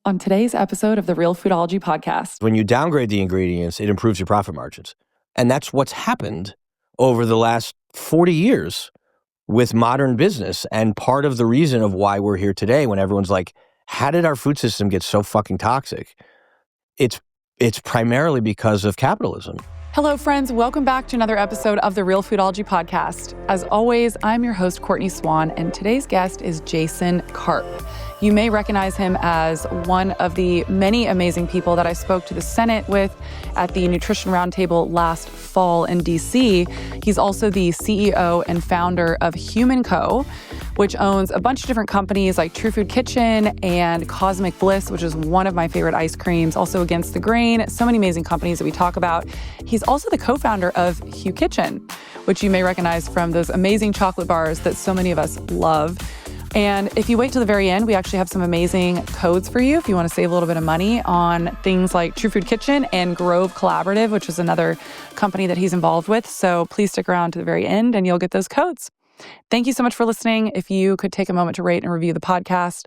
on today's episode of the Real Foodology podcast. When you downgrade the ingredients, it improves your profit margins. And that's what's happened over the last 40 years with modern business. And part of the reason of why we're here today, when everyone's like, how did our food system get so fucking toxic? It's primarily because of capitalism. Hello, friends. Welcome back to another episode of the Real Foodology podcast. As always, I'm your host, Courtney Swan, and today's guest is Jason Karp. You may recognize him as one of the many amazing people that I spoke to the Senate with at the Nutrition Roundtable last fall in D.C. He's also the CEO and founder of Human Co., which owns a bunch of different companies like True Food Kitchen and Cosmic Bliss, which is one of my favorite ice creams, also Against the Grain, so many amazing companies that we talk about. He's also the co-founder of Hugh Kitchen, which you may recognize from those amazing chocolate bars that so many of us love. And if you wait till the very end, we actually have some amazing codes for you if you want to save a little bit of money on things like True Food Kitchen and Grove Collaborative, which is another company that he's involved with. So please stick around to the very end and you'll get those codes. Thank you so much for listening. If you could take a moment to rate and review the podcast.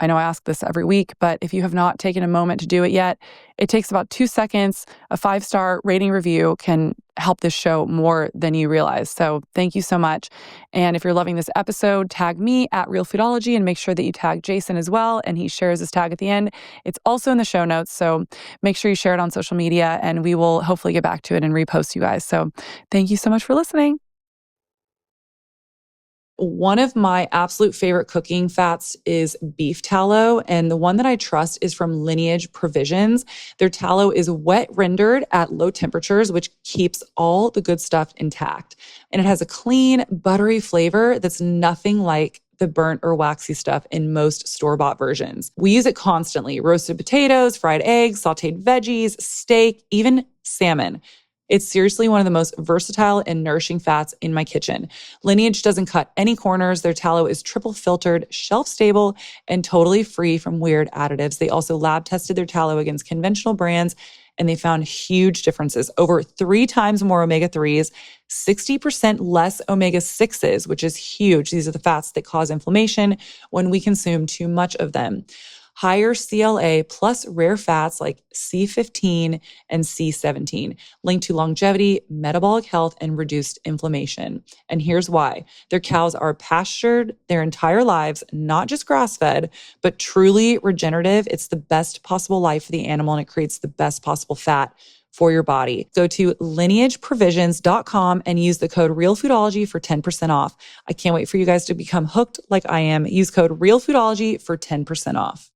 I know I ask this every week, but if you have not taken a moment to do it yet, it takes about 2 seconds. A 5-star rating review can help this show more than you realize. So thank you so much. And if you're loving this episode, tag me at Real Foodology and make sure that you tag Jason as well. And he shares his tag at the end. It's also in the show notes. So make sure you share it on social media and we will hopefully get back to it and repost you guys. So thank you so much for listening. One of my absolute favorite cooking fats is beef tallow, and the one that I trust is from Lineage Provisions. Their tallow is wet rendered at low temperatures, which keeps all the good stuff intact. And it has a clean, buttery flavor that's nothing like the burnt or waxy stuff in most store-bought versions. We use it constantly. Roasted potatoes, fried eggs, sauteed veggies, steak, even salmon. It's seriously one of the most versatile and nourishing fats in my kitchen. Lineage doesn't cut any corners. Their tallow is triple filtered, shelf stable, and totally free from weird additives. They also lab tested their tallow against conventional brands, and they found huge differences. Over 3 times more omega-3s, 60% less omega-6s, which is huge. These are the fats that cause inflammation when we consume too much of them. Higher CLA plus rare fats like C15 and C17, linked to longevity, metabolic health, and reduced inflammation. And here's why. Their cows are pastured their entire lives, not just grass-fed, but truly regenerative. It's the best possible life for the animal, and it creates the best possible fat for your body. Go to lineageprovisions.com and use the code REALFoodology for 10% off. I can't wait for you guys to become hooked like I am. Use code REALFoodology for 10% off.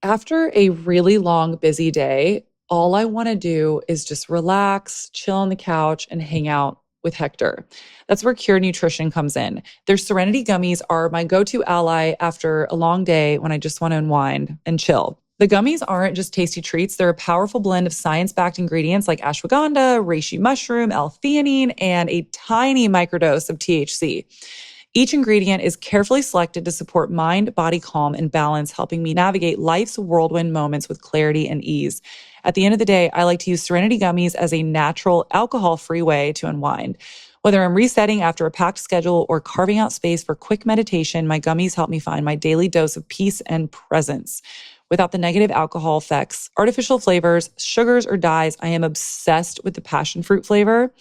After a really long, busy day, all I want to do is just relax, chill on the couch, and hang out with Hector. That's where Cured Nutrition comes in. Their Serenity gummies are my go-to ally after a long day when I just want to unwind and chill. The gummies aren't just tasty treats. They're a powerful blend of science-backed ingredients like ashwagandha, reishi mushroom, L-theanine, and a tiny microdose of THC. Each ingredient is carefully selected to support mind, body calm, and balance, helping me navigate life's whirlwind moments with clarity and ease. At the end of the day, I like to use Serenity gummies as a natural, alcohol-free way to unwind. Whether I'm resetting after a packed schedule or carving out space for quick meditation, my gummies help me find my daily dose of peace and presence. Without the negative alcohol effects, artificial flavors, sugars, or dyes, I am obsessed with the passion fruit flavor.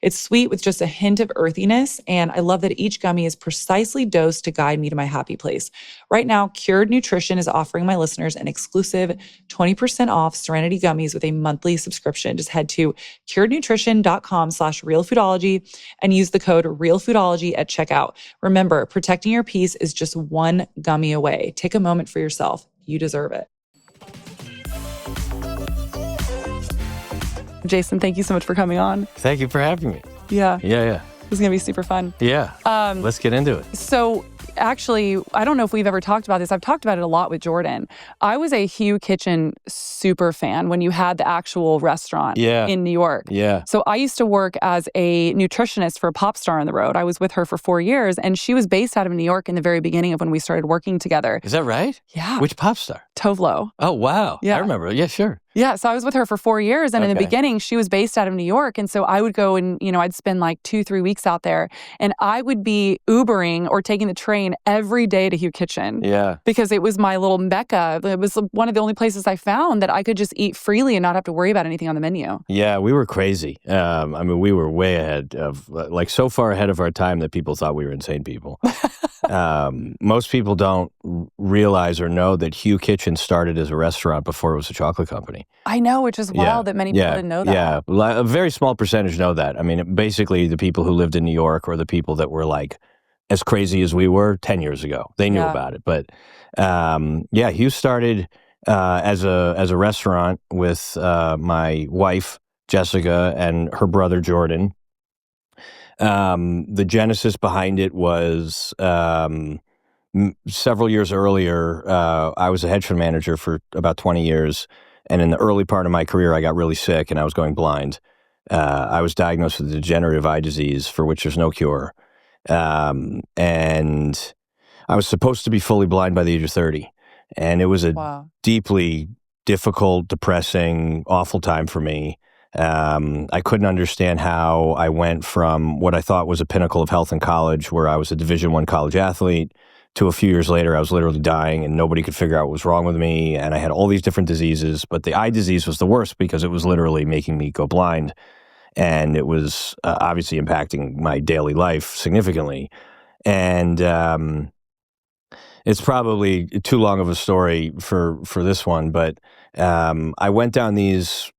It's sweet with just a hint of earthiness, and I love that each gummy is precisely dosed to guide me to my happy place. Right now, Cured Nutrition is offering my listeners an exclusive 20% off Serenity gummies with a monthly subscription. Just head to curednutrition.com/realfoodology and use the code REALFoodology at checkout. Remember, protecting your peace is just one gummy away. Take a moment for yourself. You deserve it. Jason, thank you so much for coming on. Thank you for having me. Yeah. Yeah. This is going to be super fun. Yeah. Let's get into it. So actually, I don't know if we've ever talked about this. I've talked about it a lot with Jordan. I was a Hugh Kitchen super fan when you had the actual restaurant in New York. Yeah. So I used to work as a nutritionist for Popstar on the road. I was with her for 4 years, and she was based out of New York in the very beginning of when we started working together. Is that right? Yeah. Which pop star? Tovlo. Oh, wow. Yeah. I remember. Yeah, sure. Yeah, so I was with her for 4 years, and in the beginning, she was based out of New York, and so I would go and, I'd spend like 2-3 weeks out there, and I would be Ubering or taking the train every day to Hugh Kitchen. Yeah. Because it was my little mecca. It was one of the only places I found that I could just eat freely and not have to worry about anything on the menu. Yeah, we were crazy. We were way ahead of, so far ahead of our time that people thought we were insane people. Most people don't realize or know that Hugh Kitchen started as a restaurant before it was a chocolate company. I know, which is wild that many people didn't know that. Yeah, a very small percentage know that. I mean, basically the people who lived in New York or the people that were like as crazy as we were 10 years ago, they knew about it. But Hugh started as a restaurant with my wife, Jessica, and her brother, Jordan. The genesis behind it was several years earlier, I was a hedge fund manager for about 20 years. And in the early part of my career, I got really sick and I was going blind. I was diagnosed with degenerative eye disease for which there's no cure. And I was supposed to be fully blind by the age of 30. And it was a deeply difficult, depressing, awful time for me. I couldn't understand how I went from what I thought was a pinnacle of health in college, where I was a Division I college athlete, to a few years later, I was literally dying and nobody could figure out what was wrong with me. And I had all these different diseases, but the eye disease was the worst because it was literally making me go blind. And it was obviously impacting my daily life significantly. And it's probably too long of a story for this one, but I went down these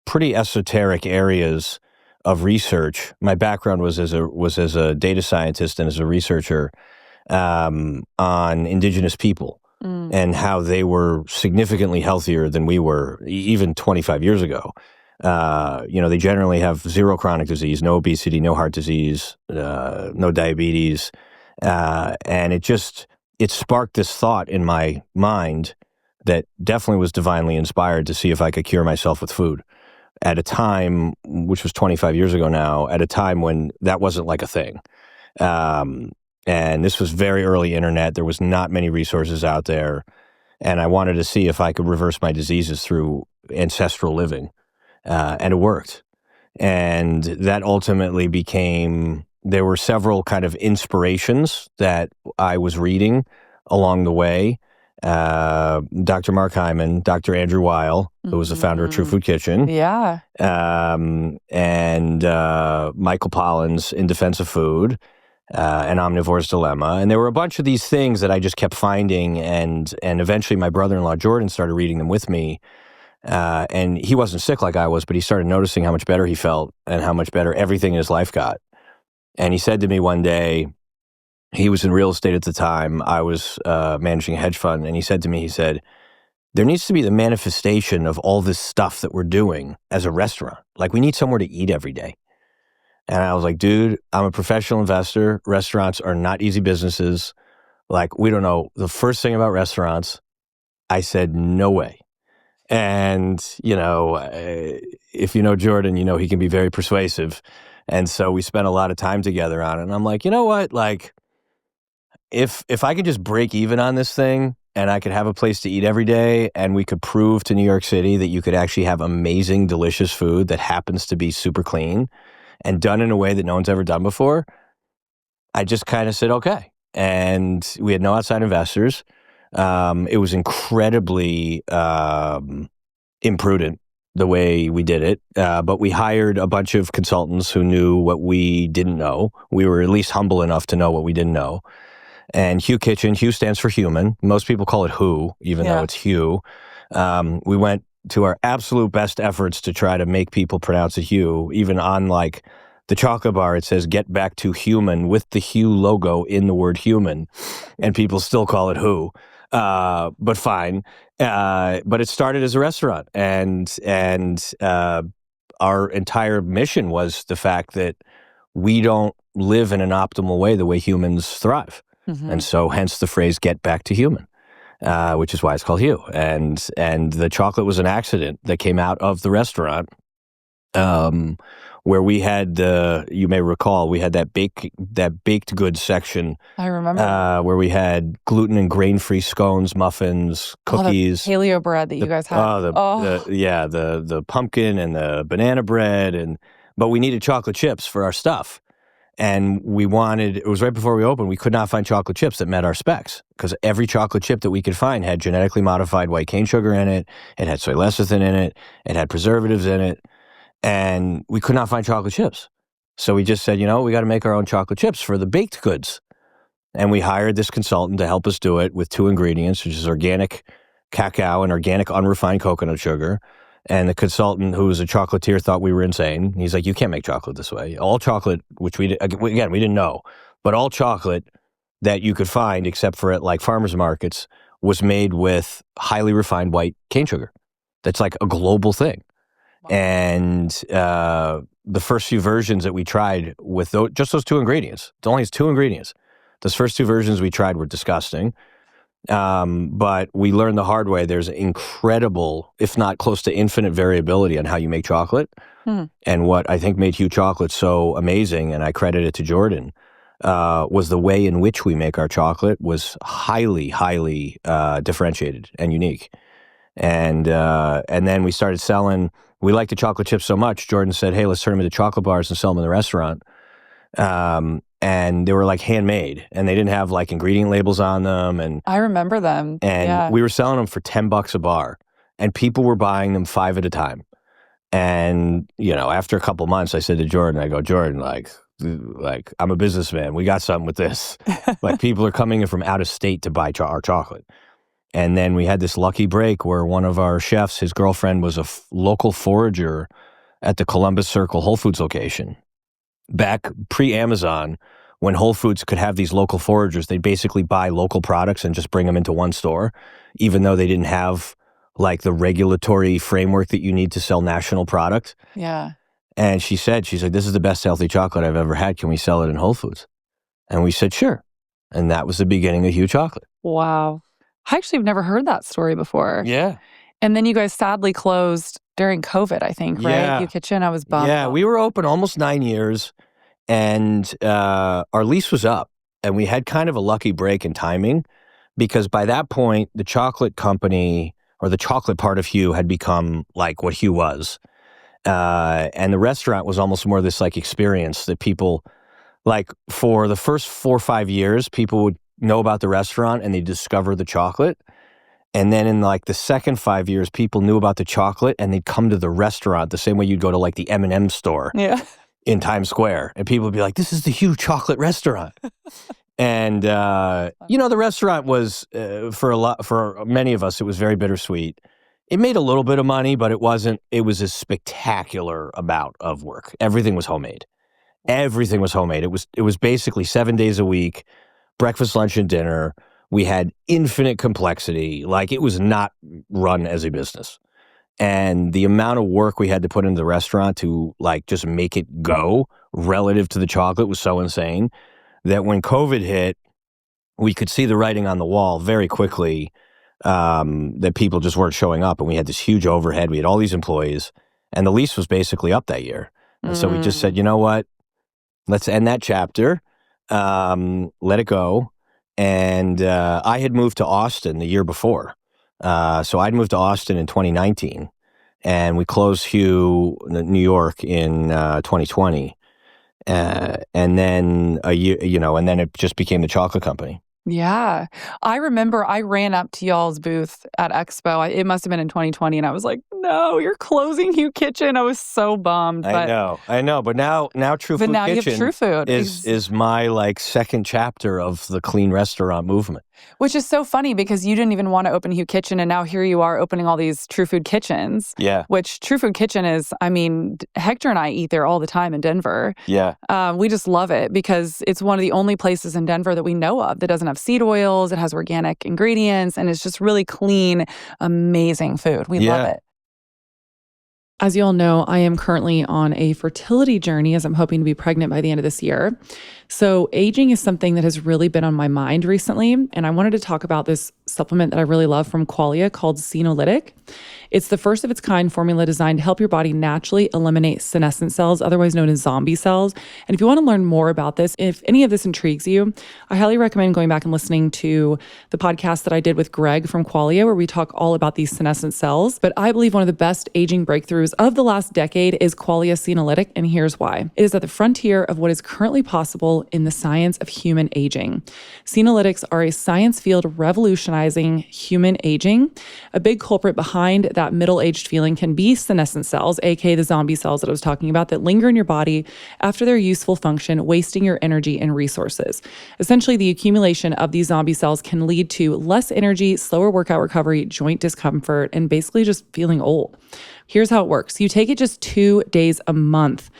pretty esoteric areas of research. My background was as a data scientist and as a researcher on indigenous people and how they were significantly healthier than we were even 25 years ago. They generally have zero chronic disease, no obesity, no heart disease, no diabetes. And it sparked this thought in my mind that definitely was divinely inspired to see if I could cure myself with food at a time, which was 25 years ago now, at a time when that wasn't like a thing. And this was very early internet. There was not many resources out there. And I wanted to see if I could reverse my diseases through ancestral living. And it worked. And that ultimately there were several kind of inspirations that I was reading along the way. Dr. Mark Hyman, Dr. Andrew Weil, who was the founder of True Food Kitchen. Yeah. And Michael Pollan's In Defense of Food, and Omnivore's Dilemma. And there were a bunch of these things that I just kept finding. And eventually my brother-in-law, Jordan, started reading them with me. And he wasn't sick like I was, but he started noticing how much better he felt and how much better everything in his life got. And he said to me one day, he was in real estate at the time, I was managing a hedge fund, and he said to me, there needs to be the manifestation of all this stuff that we're doing as a restaurant. Like, we need somewhere to eat every day. And I was like, dude, I'm a professional investor. Restaurants are not easy businesses. Like, we don't know the first thing about restaurants. I said, no way. And, if you know Jordan, he can be very persuasive. And so we spent a lot of time together on it. And I'm like, you know what? Like, if I could just break even on this thing and I could have a place to eat every day and we could prove to New York City that you could actually have amazing, delicious food that happens to be super clean and done in a way that no one's ever done before, I just kind of said, okay. And we had no outside investors. It was incredibly imprudent the way we did it, but we hired a bunch of consultants who knew what we didn't know. We were at least humble enough to know what we didn't know. And Hugh Kitchen, Hugh stands for human. Most people call it Who, even though it's Hugh. We went to our absolute best efforts to try to make people pronounce it Hugh. Even on like the chocolate bar, it says "Get back to human" with the Hugh logo in the word human, and people still call it Who. But fine. But it started as a restaurant, and our entire mission was the fact that we don't live in an optimal way the way humans thrive. And so hence the phrase "get back to human," which is why it's called Hugh. And the chocolate was an accident that came out of the restaurant. One where we had you may recall, we had that baked goods section. I remember. Where we had gluten and grain-free scones, muffins, cookies. The paleo bread that you guys had. The pumpkin and the banana bread, but we needed chocolate chips for our stuff. And it was right before we opened, we could not find chocolate chips that met our specs because every chocolate chip that we could find had genetically modified white cane sugar in it. It had soy lecithin in it. It had preservatives in it. And we could not find chocolate chips. So we just said, we got to make our own chocolate chips for the baked goods. And we hired this consultant to help us do it with 2 ingredients, which is organic cacao and organic unrefined coconut sugar. And the consultant, who was a chocolatier, thought we were insane. He's like, you can't make chocolate this way. All chocolate, which we didn't know, but all chocolate that you could find, except for at like farmers markets, was made with highly refined white cane sugar. That's like a global thing. Wow. And the first few versions that we tried with just those 2 ingredients, it only has 2 ingredients. Those first 2 versions we tried were disgusting. But we learned the hard way. There's incredible, if not close to infinite variability on how you make chocolate. And what I think made Hue Chocolate so amazing, and I credit it to Jordan, was the way in which we make our chocolate was highly, highly differentiated and unique. And then we started selling. We liked the chocolate chips so much, Jordan said, hey, let's turn them into chocolate bars and sell them in the restaurant. And they were like handmade, and they didn't have like ingredient labels on them. And I remember them. And we were selling them for $10 a bar, and people were buying them 5 at a time. And, after a couple months, I said to Jordan, Jordan, like I'm a businessman. We got something with this. Like people are coming in from out of state to buy our chocolate. And then we had this lucky break where one of our chefs, his girlfriend was a local forager at the Columbus Circle Whole Foods location. Back pre-Amazon, when Whole Foods could have these local foragers, they'd basically buy local products and just bring them into one store, even though they didn't have like the regulatory framework that you need to sell national product. Yeah. And she's like, this is the best healthy chocolate I've ever had. Can we sell it in Whole Foods? And we said, sure. And that was the beginning of Hue Chocolate. Wow. I actually have never heard that story before. Yeah. And then you guys sadly closed during COVID, I think, right? Yeah. Hue Kitchen, I was bummed. Yeah, we were open almost 9 years, and our lease was up, and we had kind of a lucky break in timing because by that point, the chocolate company or the chocolate part of Hue had become like what Hue was. And the restaurant was almost more this like experience that people, like for the first 4 or 5 years, people would know about the restaurant and they discover the chocolate. And then in like the second 5 years, people knew about the chocolate and they'd come to the restaurant the same way you'd go to like the M&M store in Times Square. And people would be like, this is the Hue Chocolate restaurant. And, the restaurant was, for many of us, it was very bittersweet. It made a little bit of money, but it was a spectacular amount of work. Everything was homemade. Everything was homemade. It was basically 7 days a week, breakfast, lunch, and dinner. We had infinite complexity. Like it was not run as a business. And the amount of work we had to put into the restaurant to like just make it go relative to the chocolate was so insane that when COVID hit, we could see the writing on the wall very quickly that people just weren't showing up. And we had this huge overhead. We had all these employees and the lease was basically up that year. And so we just said, you know what, let's end that chapter, let it go. And I had moved to Austin the year before. So I'd moved to Austin in 2019 and we closed Hue New York in 2020. And then and then it just became the chocolate company. Yeah. I remember I ran up to y'all's booth at Expo. It must have been in 2020. And I was like, no, you're closing Hue Kitchen. I was so bummed. I know. But now True Food now Kitchen you have True Food. is my like second chapter of the clean restaurant movement. Which is so funny because you didn't even want to open Hue Kitchen. And now here you are opening all these True Food Kitchens. Yeah. Which True Food Kitchen is, Hector and I eat there all the time in Denver. Yeah. We just love it because it's one of the only places in Denver that we know of that doesn't have seed oils. It has organic ingredients and it's just really clean, amazing food. We love it. As you all know, I am currently on a fertility journey as I'm hoping to be pregnant by the end of this year. So, aging is something that has really been on my mind recently. And I wanted to talk about this supplement that I really love from Qualia called Senolytic. It's the first of its kind formula designed to help your body naturally eliminate senescent cells, otherwise known as zombie cells. And if you want to learn more about this, if any of this intrigues you, I highly recommend going back and listening to the podcast that I did with Greg from Qualia, where we talk all about these senescent cells. But I believe one of the best aging breakthroughs of the last decade is Qualia Senolytic, and here's why. It is at the frontier of what is currently possible in the science of human aging. Senolytics are a science field revolutionizing human aging. A big culprit behind that middle-aged feeling can be senescent cells, aka the zombie cells that I was talking about, that linger in your body after their useful function, wasting your energy and resources. Essentially, the accumulation of these zombie cells can lead to less energy, slower workout recovery, joint discomfort, and basically just feeling old. Here's how it works. You take it just 2 days a month.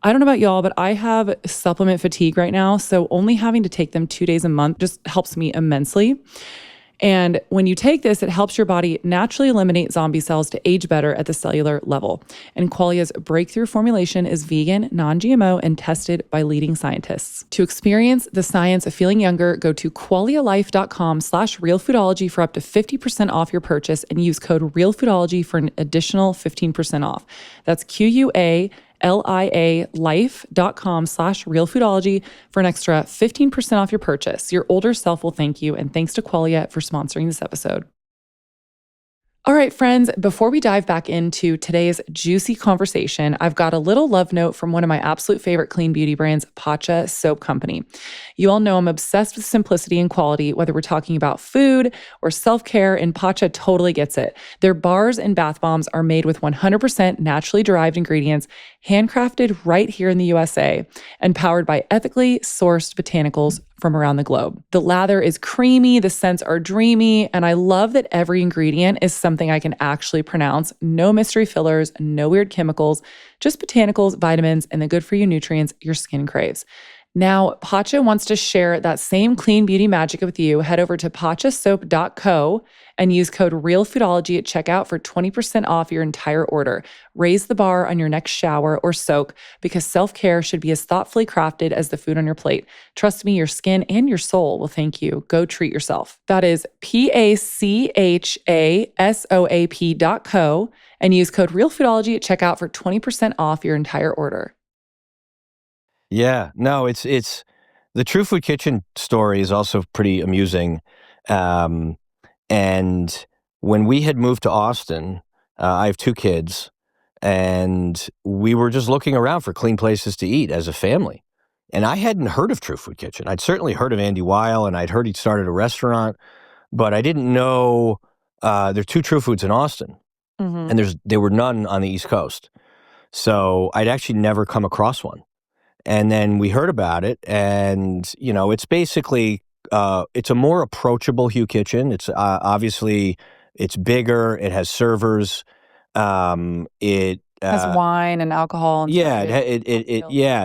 I don't know about y'all, but I have supplement fatigue right now, so only having to take them 2 days a month just helps me immensely. And when you take this, it helps your body naturally eliminate zombie cells to age better at the cellular level. And Qualia's breakthrough formulation is vegan, non-GMO, and tested by leading scientists. To experience the science of feeling younger, go to qualialife.com/realfoodology for up to 50% off your purchase and use code REALFoodology for an additional 15% off. That's QUALIAlife.com/realfoodology for an extra 15% off your purchase. Your older self will thank you, and thanks to Qualia for sponsoring this episode. All right, friends, before we dive back into today's juicy conversation, I've got a little love note from one of my absolute favorite clean beauty brands, Pacha Soap Company. You all know I'm obsessed with simplicity and quality, whether we're talking about food or self-care, and Pacha totally gets it. Their bars and bath bombs are made with 100% naturally derived ingredients, handcrafted right here in the USA, and powered by ethically sourced botanicals from around the globe. The lather is creamy, the scents are dreamy, and I love that every ingredient is something I can actually pronounce. No mystery fillers, no weird chemicals, just botanicals, vitamins, and the good-for-you nutrients your skin craves. Now, Pacha wants to share that same clean beauty magic with you. Head over to pachasoap.co and use code REALFoodology at checkout for 20% off your entire order. Raise the bar on your next shower or soak, because self-care should be as thoughtfully crafted as the food on your plate. Trust me, your skin and your soul will thank you. Go treat yourself. That is pachasoap.co and use code REALFoodology at checkout for 20% off your entire order. Yeah, no, it's the True Food Kitchen story is also pretty amusing. And when we had moved to Austin, I have 2 kids, and we were just looking around for clean places to eat as a family. And I hadn't heard of True Food Kitchen. I'd certainly heard of Andy Weil, and I'd heard he'd started a restaurant, but I didn't know there are 2 True Foods in Austin, and there were none on the East Coast. So I'd actually never come across one. And then we heard about it, and, it's basically, it's a more approachable Hugh Kitchen. It's obviously, it's bigger. It has servers. It has wine and alcohol. And yeah,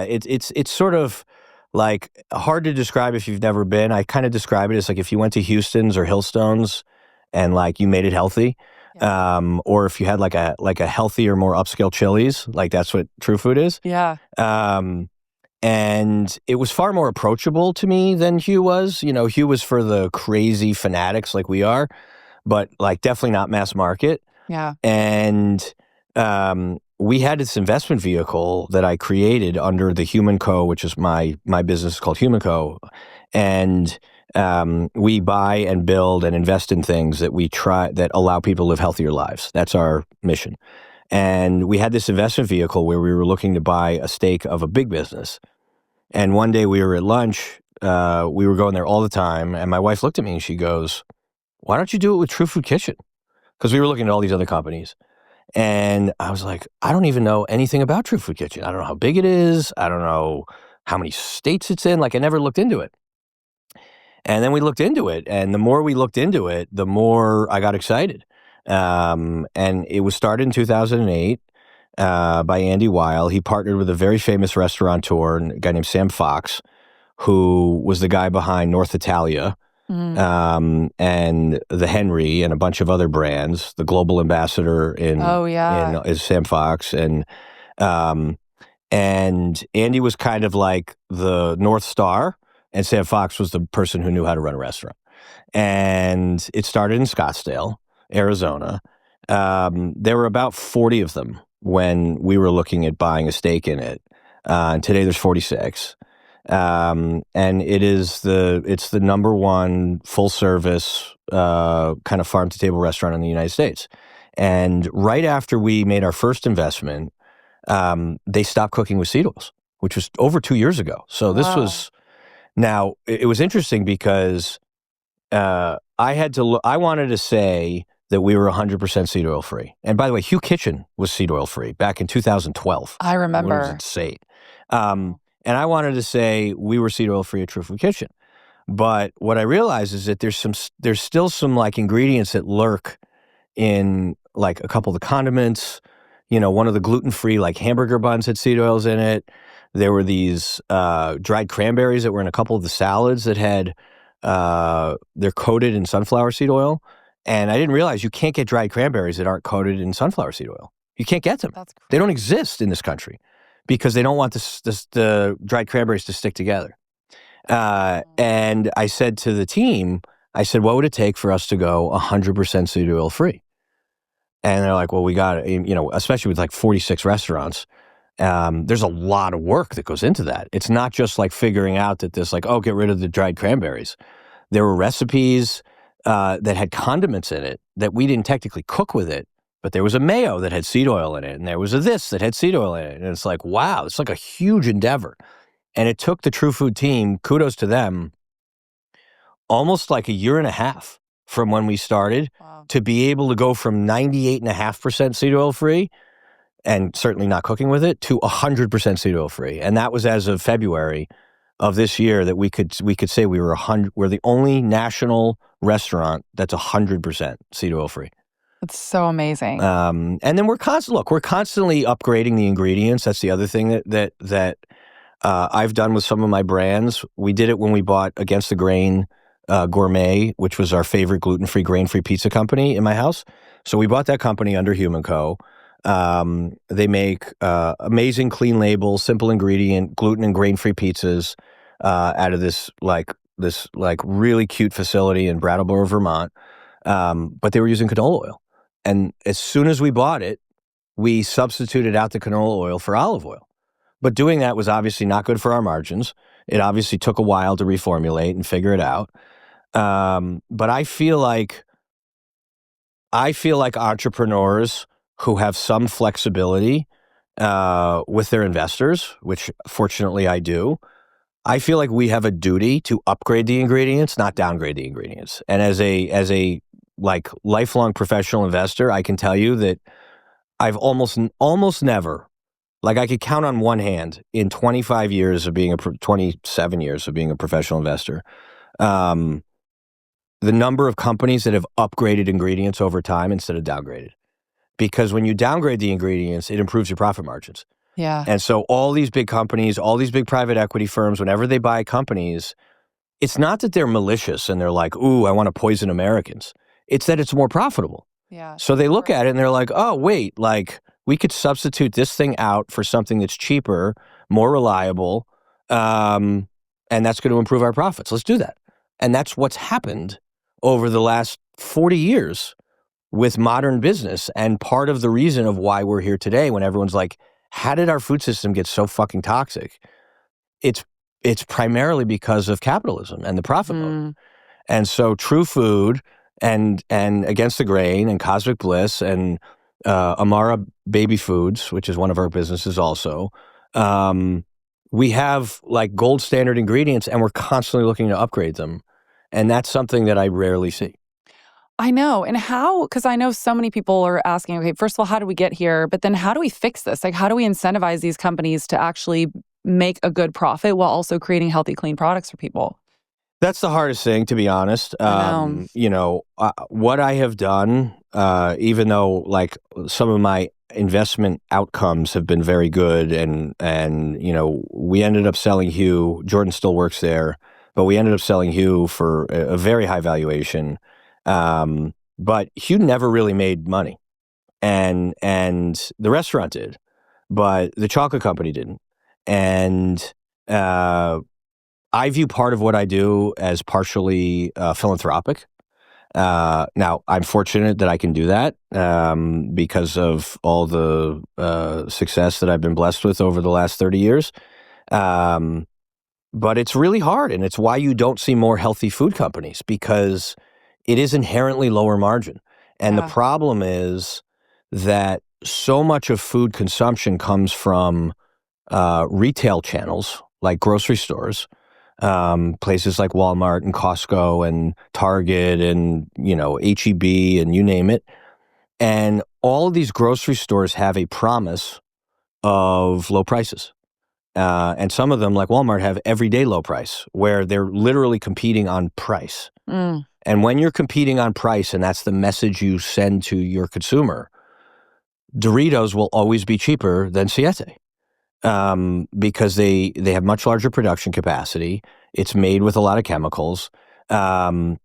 it's sort of like hard to describe if you've never been. I kind of describe it as like if you went to Houston's or Hillstone's and like you made it healthy. Or if you had like a healthier, more upscale Chili's, like that's what True Food is. Yeah. And it was far more approachable to me than Hugh was. Hugh was for the crazy fanatics like we are, but like definitely not mass market. Yeah. And we had this investment vehicle that I created under the Human Co., which is my business called Human Co. And we buy and build and invest in things that allow people to live healthier lives. That's our mission. And we had this investment vehicle where we were looking to buy a stake of a big business. And one day we were at lunch, we were going there all the time, and my wife looked at me and she goes, "Why don't you do it with True Food Kitchen?" Because we were looking at all these other companies. And I was like, I don't even know anything about True Food Kitchen. I don't know how big it is. I don't know how many states it's in. Like, I never looked into it. And then we looked into it, and the more we looked into it, the more I got excited. And it was started in 2008 by Andy Weil. He partnered with a very famous restaurateur, a guy named Sam Fox, who was the guy behind North Italia, and the Henry and a bunch of other brands. The global ambassador is Sam Fox, and And Andy was kind of like the North Star, and Sam Fox was the person who knew how to run a restaurant. And it started in Scottsdale, Arizona. There were about 40 of them when we were looking at buying a stake in it. And today there's 46. And it's the number one full service kind of farm to table restaurant in the United States. And right after we made our first investment, they stopped cooking with seed oils, which was over 2 years ago. So this was now it was interesting because I wanted to say that we were 100% seed oil free. And by the way, Hugh Kitchen was seed oil free back in 2012. I remember. It was insane. And I wanted to say we were seed oil free at True Food Kitchen. But what I realized is that there's still some like ingredients that lurk in like a couple of the condiments. You know, one of the gluten-free like hamburger buns had seed oils in it. There were these dried cranberries that were in a couple of the salads that had they're coated in sunflower seed oil. And I didn't realize you can't get dried cranberries that aren't coated in sunflower seed oil. You can't get them. That's crazy. They don't exist in this country because they don't want the dried cranberries to stick together. And I said to the team, I said, what would it take for us to go 100% seed oil free? And they're like, well, we got it, you know, especially with like 46 restaurants. There's a lot of work that goes into that. It's not just like figuring out that this like, oh, get rid of the dried cranberries. There were recipes that had condiments in it that we didn't technically cook with it, but there was a mayo that had seed oil in it, and there was a this that had seed oil in it. And it's like, wow, it's like a huge endeavor. And it took the True Food team, kudos to them, almost like a year and a half from when we started to be able to go from 98.5% seed oil free and certainly not cooking with it to 100% seed oil free. And that was as of February of this year that we could say we're the only national restaurant that's 100% seed oil free. That's so amazing. And then we're constantly upgrading the ingredients. That's the other thing that I've done with some of my brands. We did it when we bought Against the Grain Gourmet, which was our favorite gluten-free, grain-free pizza company in my house. So we bought that company under Human Co. They make amazing, clean label, simple ingredient, gluten and grain-free pizzas out of this really cute facility in Brattleboro, Vermont. But they were using canola oil. And as soon as we bought it, we substituted out the canola oil for olive oil. But doing that was obviously not good for our margins. It obviously took a while to reformulate and figure it out. But I feel like entrepreneurs who have some flexibility with their investors, which fortunately I do, I feel like we have a duty to upgrade the ingredients, not downgrade the ingredients. And as a like lifelong professional investor, I can tell you that I've almost never, like I could count on one hand in 27 years of being a professional investor, the number of companies that have upgraded ingredients over time instead of downgraded. Because when you downgrade the ingredients, it improves your profit margins. Yeah. And so all these big companies, all these big private equity firms, whenever they buy companies, it's not that they're malicious and they're like, ooh, I want to poison Americans. It's that it's more profitable. Yeah. So they look at it and they're like, oh, wait, like we could substitute this thing out for something that's cheaper, more reliable, and that's going to improve our profits. Let's do that. And that's what's happened over the last 40 years with modern business. And part of the reason of why we're here today when everyone's like, how did our food system get so fucking toxic? It's primarily because of capitalism and the profit motive. And so True Food and Against the Grain and Cosmic Bliss and Amara Baby Foods, which is one of our businesses also, we have like gold standard ingredients and we're constantly looking to upgrade them. And that's something that I rarely see. I know. And how, because I know so many people are asking, okay, first of all, how do we get here? But then how do we fix this? Like, how do we incentivize these companies to actually make a good profit while also creating healthy, clean products for people? That's the hardest thing, to be honest. You know, what I have done, even though like some of my investment outcomes have been very good and you know, we ended up selling Hugh. Jordan still works there, but we ended up selling Hugh for a very high valuation. But Hugh never really made money and the restaurant did. but the chocolate company didn't. And I view part of what I do as partially philanthropic. Now, I'm fortunate that I can do that because of all the success that I've been blessed with over the last 30 years. But it's really hard, and it's why you don't see more healthy food companies, because it is inherently lower margin. And the problem is that so much of food consumption comes from retail channels like grocery stores, places like Walmart and Costco and Target and, H-E-B and you name it. And all of these grocery stores have a promise of low prices. And some of them, like Walmart, have everyday low price, where they're literally competing on price. Mm. And when you're competing on price, and that's the message you send to your consumer, Doritos will always be cheaper than Siete. Because they have much larger production capacity. It's made with a lot of chemicals. And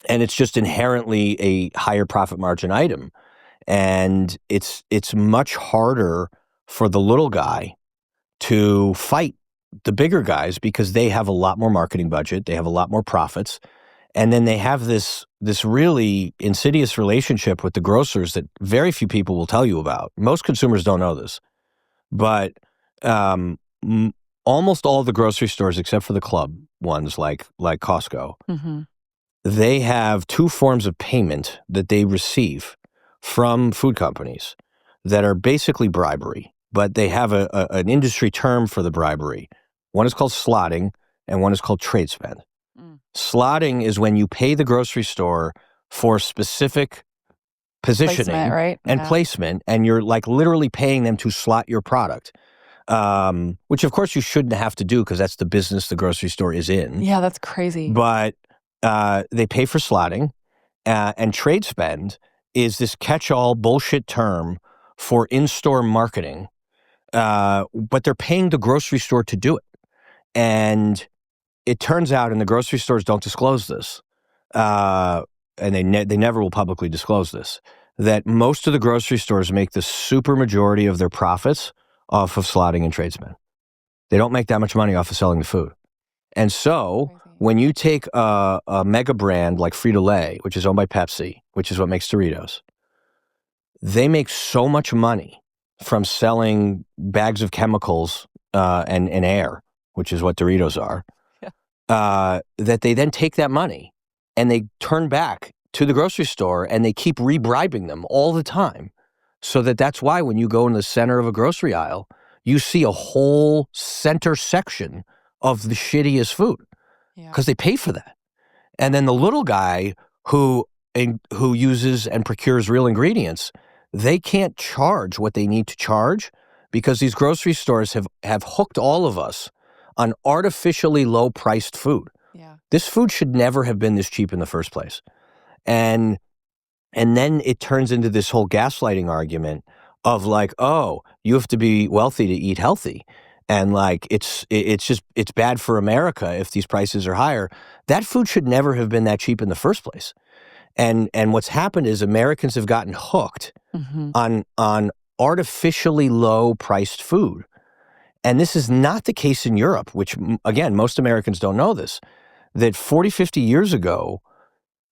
it's just inherently a higher profit margin item. And it's much harder for the little guy to fight the bigger guys because they have a lot more marketing budget, they have a lot more profits, and then they have this really insidious relationship with the grocers that very few people will tell you about. Most consumers don't know this, but almost all the grocery stores, except for the club ones like Costco, Mm-hmm. they have two forms of payment that they receive from food companies that are basically bribery, but they have an industry term for the bribery. One is called slotting, and one is called trade spend. Slotting is when you pay the grocery store for specific positioning Placement, right? and placement, and you're like literally paying them to slot your product, which of course you shouldn't have to do because that's the business the grocery store is in. Yeah, that's crazy. But they pay for slotting, and trade spend is this catch-all bullshit term for in-store marketing, but they're paying the grocery store to do it. And it turns out, and the grocery stores don't disclose this, and they never will publicly disclose this, that most of the grocery stores make the super majority of their profits off of slotting and trade spend. They don't make that much money off of selling the food. And so when you take a mega brand like Frito-Lay, which is owned by Pepsi, which is what makes Doritos, they make so much money from selling bags of chemicals and air, which is what Doritos are, that they then take that money and they turn back to the grocery store and they keep rebribing them all the time. So that's why when you go in the center of a grocery aisle, you see a whole center section of the shittiest food because they pay for that. And then the little guy who uses and procures real ingredients, they can't charge what they need to charge because these grocery stores have hooked all of us on artificially low-priced food. Yeah. This food should never have been this cheap in the first place. And then it turns into this whole gaslighting argument of like, oh, you have to be wealthy to eat healthy. And like, it's bad for America if these prices are higher. That food should never have been that cheap in the first place. And what's happened is Americans have gotten hooked on artificially low-priced food. And this is not the case in Europe, which, again, most Americans don't know this, that 40, 50 years ago,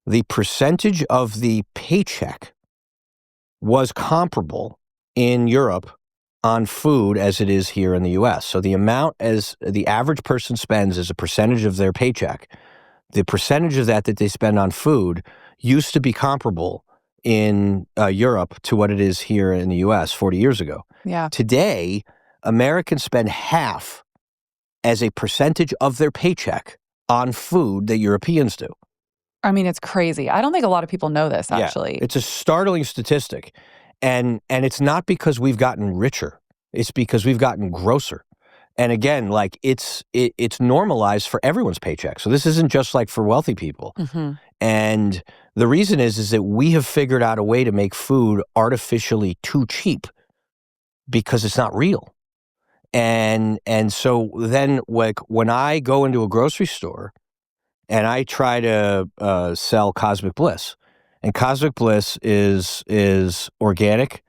the percentage of the paycheck was comparable in Europe on food as it is here in the U.S. So the amount as the average person spends as a percentage of their paycheck, the percentage of that they spend on food used to be comparable in Europe to what it is here in the U.S. 40 years ago. Yeah. Today, Americans spend half as a percentage of their paycheck on food that Europeans do. I mean, it's crazy. I don't think a lot of people know this, actually. Yeah, it's a startling statistic. And it's not because we've gotten richer. It's because we've gotten grosser. And again, like it's normalized for everyone's paycheck. So this isn't just like for wealthy people. And the reason is that we have figured out a way to make food artificially too cheap because it's not real. And so then like when I go into a grocery store and I try to sell Cosmic Bliss, and Cosmic Bliss is organic,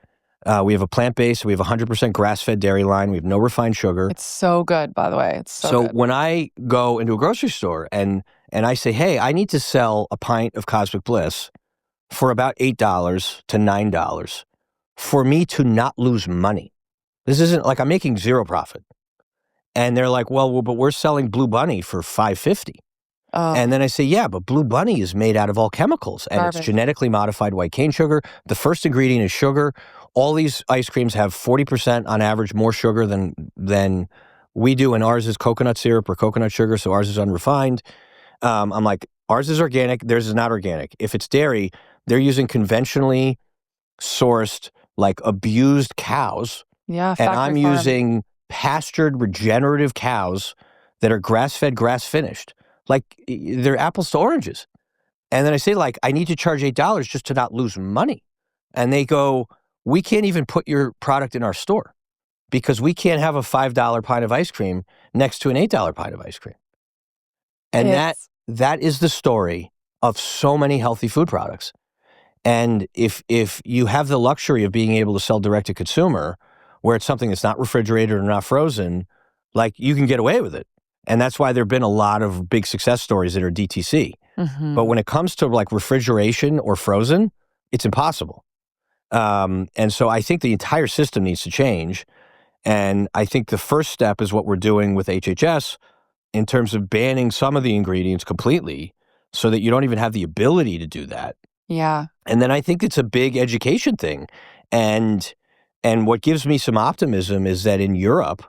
We have a plant-based, we have 100% grass-fed dairy line. We have no refined sugar. It's so good, by the way. It's so good. When I go into a grocery store and I say, hey, I need to sell a pint of Cosmic Bliss for about $8 to $9 for me to not lose money. This isn't like I'm making zero profit. And they're like, well, but we're selling Blue Bunny for $5.50. And then I say, yeah, but Blue Bunny is made out of all chemicals and it's genetically modified white cane sugar. The first ingredient is sugar. All these ice creams have 40% on average more sugar than we do, and ours is coconut syrup or coconut sugar, so ours is unrefined. I'm like, ours is organic, theirs is not organic. If it's dairy, they're using conventionally sourced, like abused cows. Yeah, and I'm using pastured regenerative cows that are grass-fed, grass-finished. Like, they're apples to oranges. And then I say, like, I need to charge $8 just to not lose money. And they go, we can't even put your product in our store because we can't have a $5 pint of ice cream next to an $8 pint of ice cream. And that is the story of so many healthy food products. And if you have the luxury of being able to sell direct to consumer, where it's something that's not refrigerated or not frozen, like, you can get away with it. And that's why there have been a lot of big success stories that are DTC. Mm-hmm. But when it comes to like refrigeration or frozen, it's impossible. And so I think the entire system needs to change. And I think the first step is what we're doing with HHS in terms of banning some of the ingredients completely so that you don't even have the ability to do that. Yeah. And then I think it's a big education thing. And what gives me some optimism is that in Europe,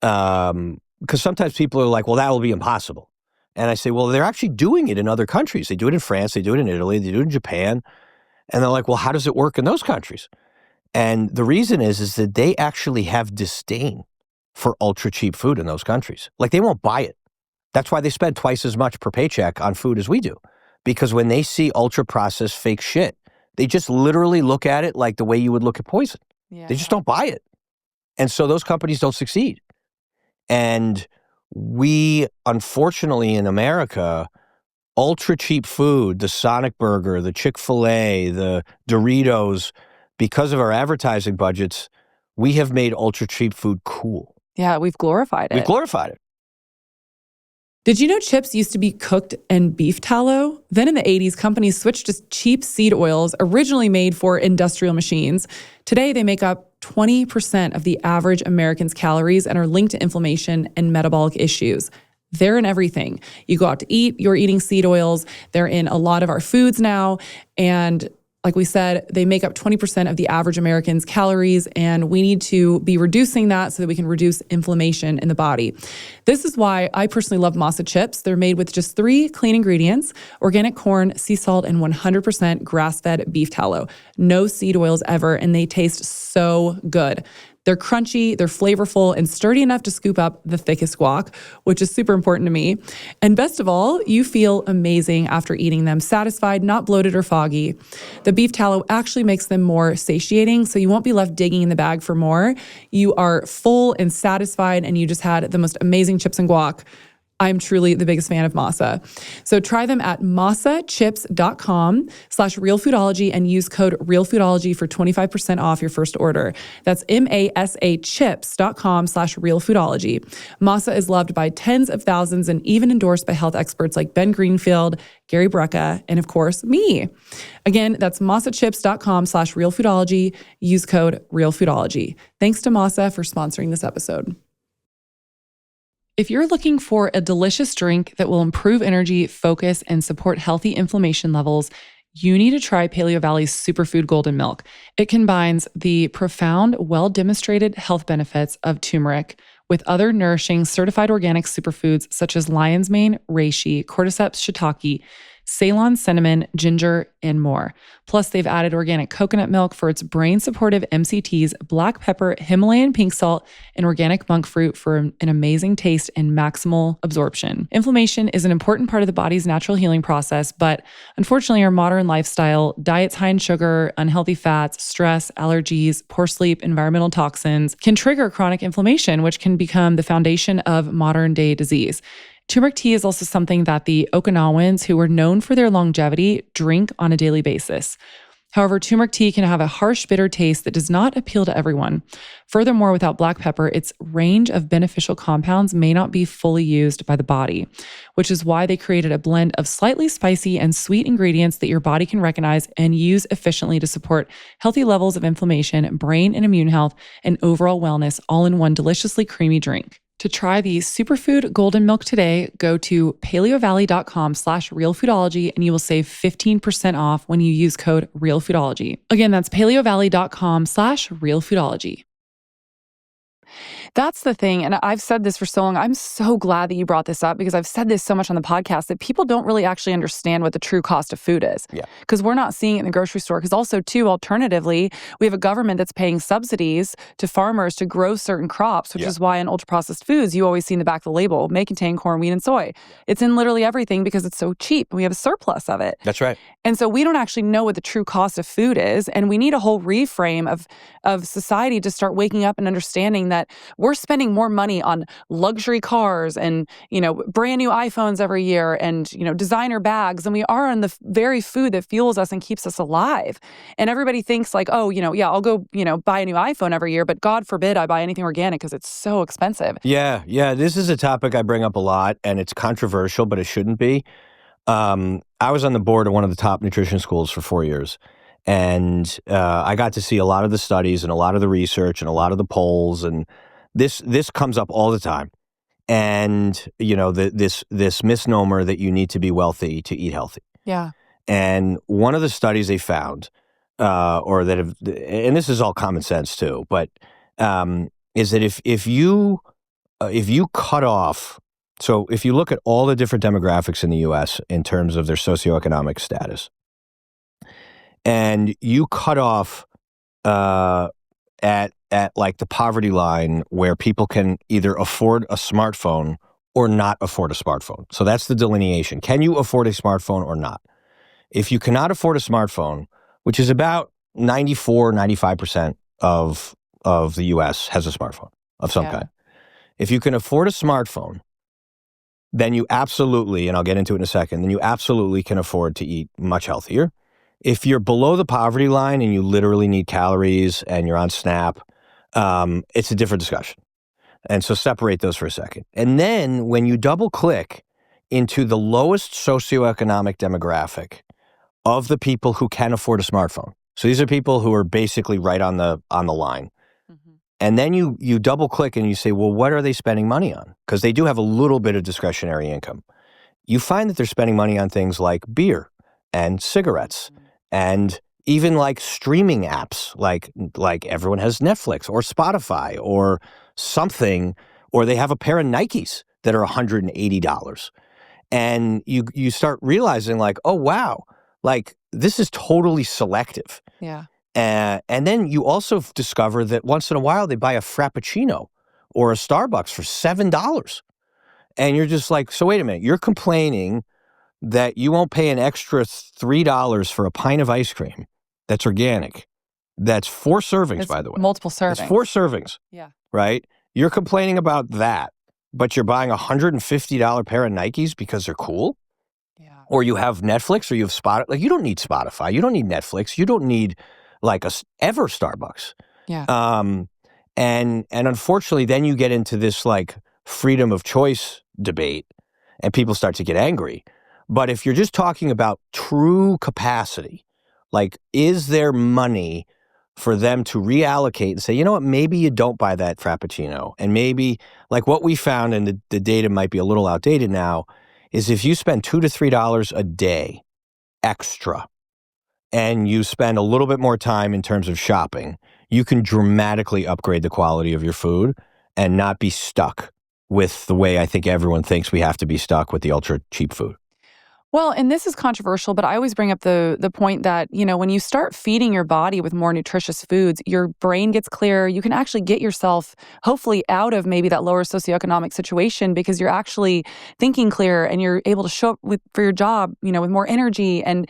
because sometimes people are like, well, that will be impossible. And I say, well, they're actually doing it in other countries. They do it in France, they do it in Italy, they do it in Japan. And they're like, well, how does it work in those countries? And the reason is that they actually have disdain for ultra cheap food in those countries. Like, they won't buy it. That's why they spend twice as much per paycheck on food as we do. Because when they see ultra processed fake shit, they just literally look at it like the way you would look at poison. Yeah. They just don't buy it. And so those companies don't succeed. And we, unfortunately, in America, ultra cheap food, the Sonic Burger, the Chick-fil-A, the Doritos, because of our advertising budgets, we have made ultra cheap food cool. Yeah, we've glorified it. We've glorified it. Did you know chips used to be cooked in beef tallow? Then in the 80s, companies switched to cheap seed oils originally made for industrial machines. Today, they make up 20% of the average American's calories and are linked to inflammation and metabolic issues. They're in everything. You go out to eat, you're eating seed oils. They're in a lot of our foods now. And like we said, they make up 20% of the average American's calories, and we need to be reducing that so that we can reduce inflammation in the body. This is why I personally love Masa chips. They're made with just 3 clean ingredients: organic corn, sea salt, and 100% grass-fed beef tallow. No seed oils ever, and they taste so good. They're crunchy, they're flavorful, and sturdy enough to scoop up the thickest guac, which is super important to me. And best of all, you feel amazing after eating them, satisfied, not bloated or foggy. The beef tallow actually makes them more satiating, so you won't be left digging in the bag for more. You are full and satisfied, and you just had the most amazing chips and guac. I'm truly the biggest fan of Masa. So try them at masachips.com/realfoodology and use code realfoodology for 25% off your first order. That's masachips.com/realfoodology. Masa is loved by tens of thousands and even endorsed by health experts like Ben Greenfield, Gary Brecka, and of course, me. Again, that's masachips.com/realfoodology. Use code realfoodology. Thanks to Masa for sponsoring this episode. If you're looking for a delicious drink that will improve energy, focus, and support healthy inflammation levels, you need to try Paleo Valley's Superfood Golden Milk. It combines the profound, well-demonstrated health benefits of turmeric with other nourishing certified organic superfoods such as lion's mane, reishi, cordyceps shiitake, Ceylon cinnamon, ginger, and more. Plus, they've added organic coconut milk for its brain-supportive MCTs, black pepper, Himalayan pink salt, and organic monk fruit for an amazing taste and maximal absorption. Inflammation is an important part of the body's natural healing process, but unfortunately, our modern lifestyle, diets high in sugar, unhealthy fats, stress, allergies, poor sleep, environmental toxins can trigger chronic inflammation, which can become the foundation of modern-day disease. Turmeric tea is also something that the Okinawans, who were known for their longevity, drink on a daily basis. However, turmeric tea can have a harsh, bitter taste that does not appeal to everyone. Furthermore, without black pepper, its range of beneficial compounds may not be fully used by the body, which is why they created a blend of slightly spicy and sweet ingredients that your body can recognize and use efficiently to support healthy levels of inflammation, brain and immune health, and overall wellness, all in one deliciously creamy drink. To try the superfood golden milk today, go to paleovalley.com/realfoodology and you will save 15% off when you use code realfoodology. Again, that's paleovalley.com/realfoodology. That's the thing. And I've said this for so long. I'm so glad that you brought this up because I've said this so much on the podcast that people don't really actually understand what the true cost of food is. Yeah. Because we're not seeing it in the grocery store. Because also, too, alternatively, we have a government that's paying subsidies to farmers to grow certain crops, which is why in ultra-processed foods, you always see in the back of the label, may contain corn, wheat, and soy. Yeah. It's in literally everything because it's so cheap. We have a surplus of it. That's right. And so we don't actually know what the true cost of food is. And we need a whole reframe of society to start waking up and understanding that we're spending more money on luxury cars and, brand new iPhones every year and, designer bags than we are on the very food that fuels us and keeps us alive. And everybody thinks like, oh, I'll go, buy a new iPhone every year, but God forbid I buy anything organic because it's so expensive. Yeah. This is a topic I bring up a lot and it's controversial, but it shouldn't be. I was on the board of one of the top nutrition schools for 4 years. And I got to see a lot of the studies and a lot of the research and a lot of the polls, and this comes up all the time. And this misnomer that you need to be wealthy to eat healthy. Yeah. And one of the studies they found, and this is all common sense too, but is that if you cut off, so if you look at all the different demographics in the U.S. in terms of their socioeconomic status, and you cut off at like the poverty line where people can either afford a smartphone or not afford a smartphone. So that's the delineation. Can you afford a smartphone or not? If you cannot afford a smartphone, which is about 94, 95% of the U.S. has a smartphone of some kind. If you can afford a smartphone, then you absolutely, and I'll get into it in a second, then you absolutely can afford to eat much healthier. If you're below the poverty line and you literally need calories and you're on SNAP, it's a different discussion. And so separate those for a second. And then when you double click into the lowest socioeconomic demographic of the people who can afford a smartphone. So these are people who are basically right on the line. Mm-hmm. And then you double click and you say, well, what are they spending money on? Because they do have a little bit of discretionary income. You find that they're spending money on things like beer and cigarettes. Mm-hmm. And even like streaming apps, like everyone has Netflix or Spotify or something, or they have a pair of Nikes that are $180. And you start realizing like, oh, wow, like this is totally selective. Yeah. And then you also discover that once in a while they buy a Frappuccino or a Starbucks for $7. And you're just like, so wait a minute, you're complaining that you won't pay an extra $3 for a pint of ice cream that's organic. That's 4 servings, by the way. Multiple servings. It's 4 servings. Yeah. Right? You're complaining about that, but you're buying a $150 pair of Nikes because they're cool? Yeah. Or you have Netflix or you have Spotify. Like, you don't need Spotify. You don't need Netflix. You don't need, like, ever Starbucks. Yeah. And unfortunately, then you get into this, like, freedom of choice debate, and people start to get angry. But if you're just talking about true capacity, like, is there money for them to reallocate and say, you know what, maybe you don't buy that Frappuccino. And maybe, like what we found, and the data might be a little outdated now, is if you spend $2 to $3 a day extra and you spend a little bit more time in terms of shopping, you can dramatically upgrade the quality of your food and not be stuck with the way I think everyone thinks we have to be stuck with the ultra cheap food. Well, and this is controversial, but I always bring up the point that, when you start feeding your body with more nutritious foods, your brain gets clearer. You can actually get yourself, hopefully, out of maybe that lower socioeconomic situation because you're actually thinking clearer and you're able to show up for your job, with more energy. And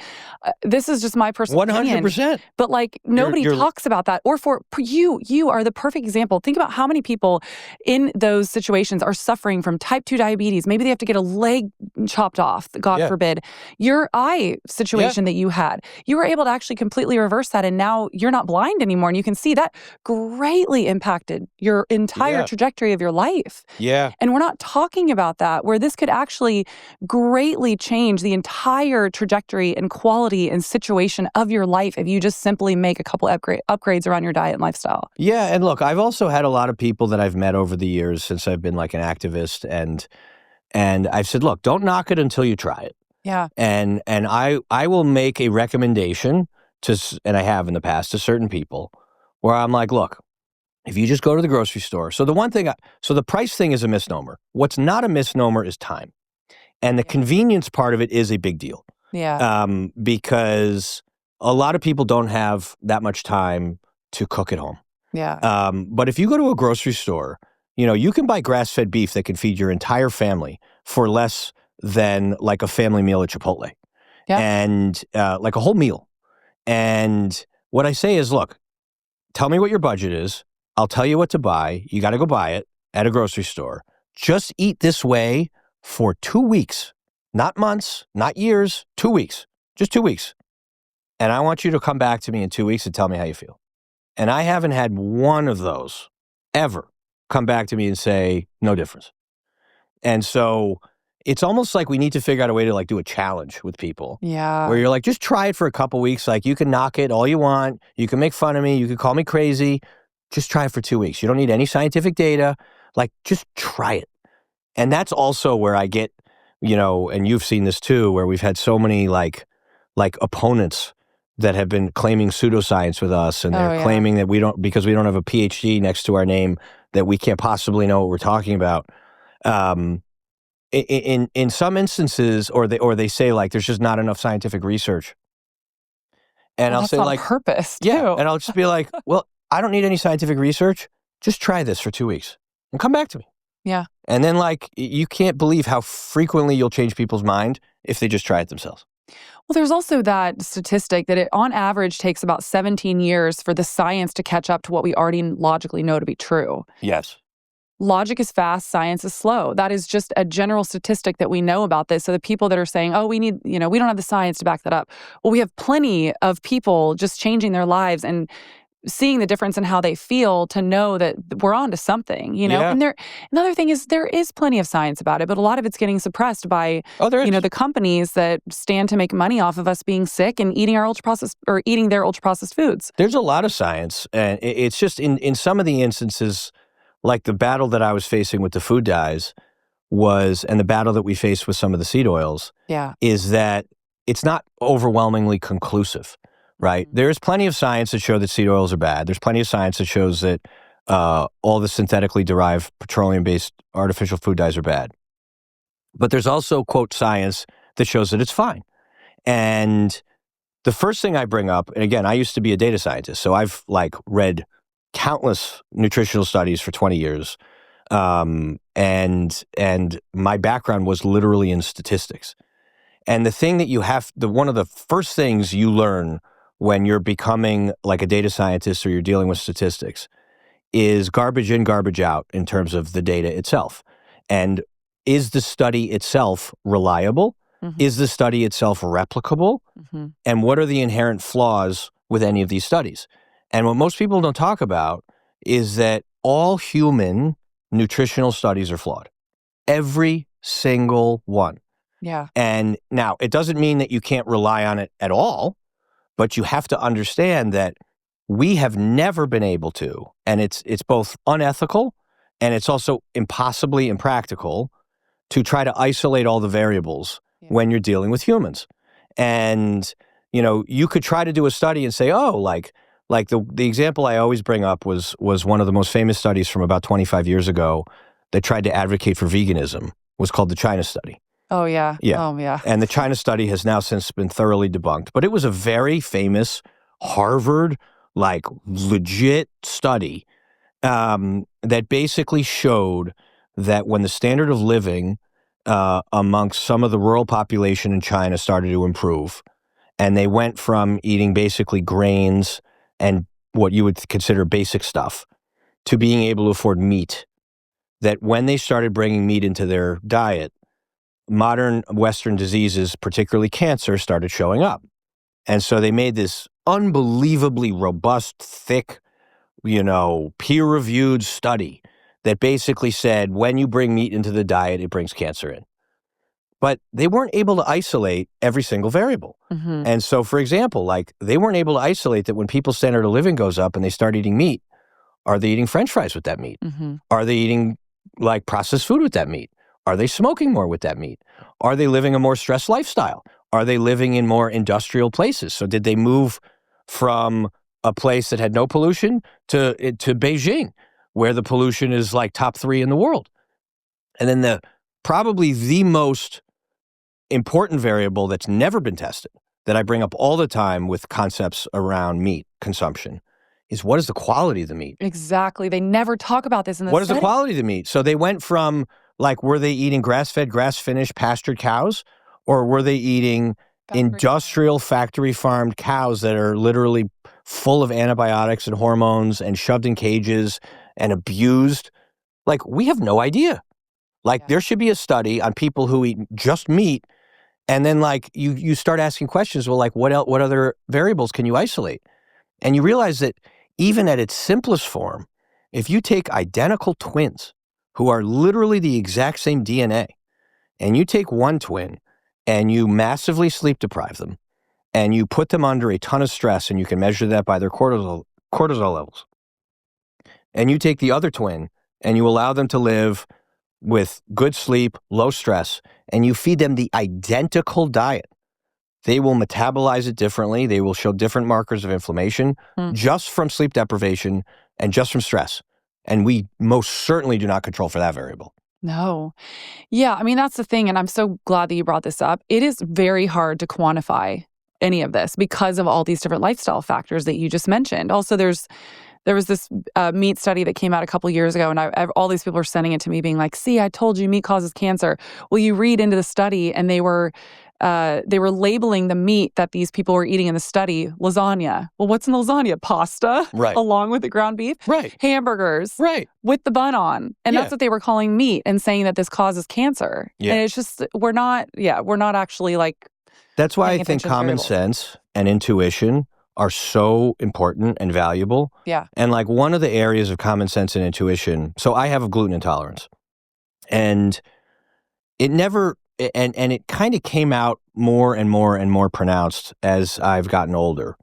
this is just my personal 100%. Opinion. But like nobody talks about that. Or for you are the perfect example. Think about how many people in those situations are suffering from type 2 diabetes. Maybe they have to get a leg chopped off, God forbid. impacted your eye situation that you had. You were able to actually completely reverse that, and now you're not blind anymore, and you can see that greatly impacted your entire trajectory of your life. Yeah. And we're not talking about that, where this could actually greatly change the entire trajectory and quality and situation of your life if you just simply make a couple upgrades around your diet and lifestyle. Yeah, and look, I've also had a lot of people that I've met over the years since I've been like an activist, and I've said, look, don't knock it until you try it. Yeah. And I will make a recommendation and I have in the past, to certain people where I'm like, look, if you just go to the grocery store. So the price thing is a misnomer. What's not a misnomer is time. And the convenience part of it is a big deal. Yeah. Because a lot of people don't have that much time to cook at home. Yeah. But if you go to a grocery store, you can buy grass-fed beef that can feed your entire family for less than like a family meal at Chipotle. Yeah. And like a whole meal. And what I say is, look, tell me what your budget is. I'll tell you what to buy. You got to go buy it at a grocery store. Just eat this way for 2 weeks, not months, not years, 2 weeks, just 2 weeks. And I want you to come back to me in 2 weeks and tell me how you feel. And I haven't had one of those ever come back to me and say, no difference. And so it's almost like we need to figure out a way to like do a challenge with people. Yeah. Where you're like, just try it for a couple weeks. Like, you can knock it all you want. You can make fun of me. You can call me crazy. Just try it for 2 weeks. You don't need any scientific data. Like, just try it. And that's also where I get, and you've seen this too, where we've had so many like opponents that have been claiming pseudoscience with us, and they're claiming that because we don't have a PhD next to our name, that we can't possibly know what we're talking about. In some instances, or they say like there's just not enough scientific research, and I'll that's say on like purpose too. and I'll just be like, well, I don't need any scientific research. Just try this for 2 weeks and come back to me. Yeah. And then like you can't believe how frequently you'll change people's mind if they just try it themselves. Well, there's also that statistic that it on average takes about 17 years for the science to catch up to what we already logically know to be true. Yes. Logic is fast, science is slow. That is just a general statistic that we know about this. So the people that are saying, oh, we need, we don't have the science to back that up. Well, we have plenty of people just changing their lives and seeing the difference in how they feel to know that we're on to something, Yeah. And another thing is there is plenty of science about it, but a lot of it's getting suppressed by, the companies that stand to make money off of us being sick and eating eating their ultra processed foods. There's a lot of science, and it's just in some of the instances, like the battle that I was facing with the food dyes and the battle that we faced with some of the seed oils, is that it's not overwhelmingly conclusive. Right. Mm-hmm. There's plenty of science that show that seed oils are bad. There's plenty of science that shows that all the synthetically derived petroleum-based artificial food dyes are bad. But there's also, quote, science that shows that it's fine. And the first thing I bring up, and again, I used to be a data scientist, so I've like read countless nutritional studies for 20 years. And my background was literally in statistics. And the thing that one of the first things you learn when you're becoming like a data scientist or you're dealing with statistics is garbage in, garbage out in terms of the data itself. And is the study itself reliable? Mm-hmm. Is the study itself replicable? Mm-hmm. And what are the inherent flaws with any of these studies? And what most people don't talk about is that all human nutritional studies are flawed. Every single one. Yeah. And now it doesn't mean that you can't rely on it at all. But you have to understand that we have never been able to, and it's both unethical and it's also impossibly impractical to try to isolate all the variables when you're dealing with humans. And, you could try to do a study and say, oh, like the example I always bring up was one of the most famous studies from about 25 years ago that tried to advocate for veganism, was called the China study. Oh, yeah. Yeah. Oh, yeah. And the China study has now since been thoroughly debunked. But it was a very famous Harvard, like legit study that basically showed that when the standard of living amongst some of the rural population in China started to improve, and they went from eating basically grains and what you would consider basic stuff to being able to afford meat, that when they started bringing meat into their diet, modern Western diseases, particularly cancer, started showing up. And so they made this unbelievably robust, thick, peer-reviewed study that basically said when you bring meat into the diet, it brings cancer in. But they weren't able to isolate every single variable. Mm-hmm. And so, for example, they weren't able to isolate that when people's standard of living goes up and they start eating meat, are they eating French fries with that meat? Mm-hmm. Are they eating processed food with that meat? Are they smoking more with that meat? Are they living a more stressed lifestyle? Are they living in more industrial places? So did they move from a place that had no pollution to Beijing, where the pollution is top 3 in the world? And then probably the most important variable that's never been tested, that I bring up all the time with concepts around meat consumption, is what is the quality of the meat? Exactly. They never talk about this in the What is the quality of the meat? So they went from were they eating grass-fed, grass-finished, pastured cows, or were they eating industrial factory-farmed cows that are literally full of antibiotics and hormones and shoved in cages and abused? We have no idea. There should be a study on people who eat just meat, and then you start asking questions. Well, what other variables can you isolate? And you realize that even at its simplest form, if you take identical twins who are literally the exact same DNA, and you take one twin and you massively sleep deprive them, and you put them under a ton of stress, and you can measure that by their cortisol levels, and you take the other twin and you allow them to live with good sleep, low stress, and you feed them the identical diet, they will metabolize it differently. They will show different markers of inflammation just from sleep deprivation and just from stress. And we most certainly do not control for that variable. No. Yeah, I mean, that's the thing. And I'm so glad that you brought this up. It is very hard to quantify any of this because of all these different lifestyle factors that you just mentioned. Also, there was this meat study that came out a couple years ago, and all these people were sending it to me being like, see, I told you meat causes cancer. Well, you read into the study, and they were labeling the meat that these people were eating in the study lasagna. Well, what's in the lasagna? Pasta, right, along with the ground beef, right, hamburgers, right, with the bun on, and that's what they were calling meat and saying that this causes cancer. Yeah. And it's just we're not actually That's why I think common sense and intuition are so important and valuable. Yeah. And one of the areas of common sense and intuition, so I have a gluten intolerance, and it never, and it kind of came out more and more and more pronounced as I've gotten older.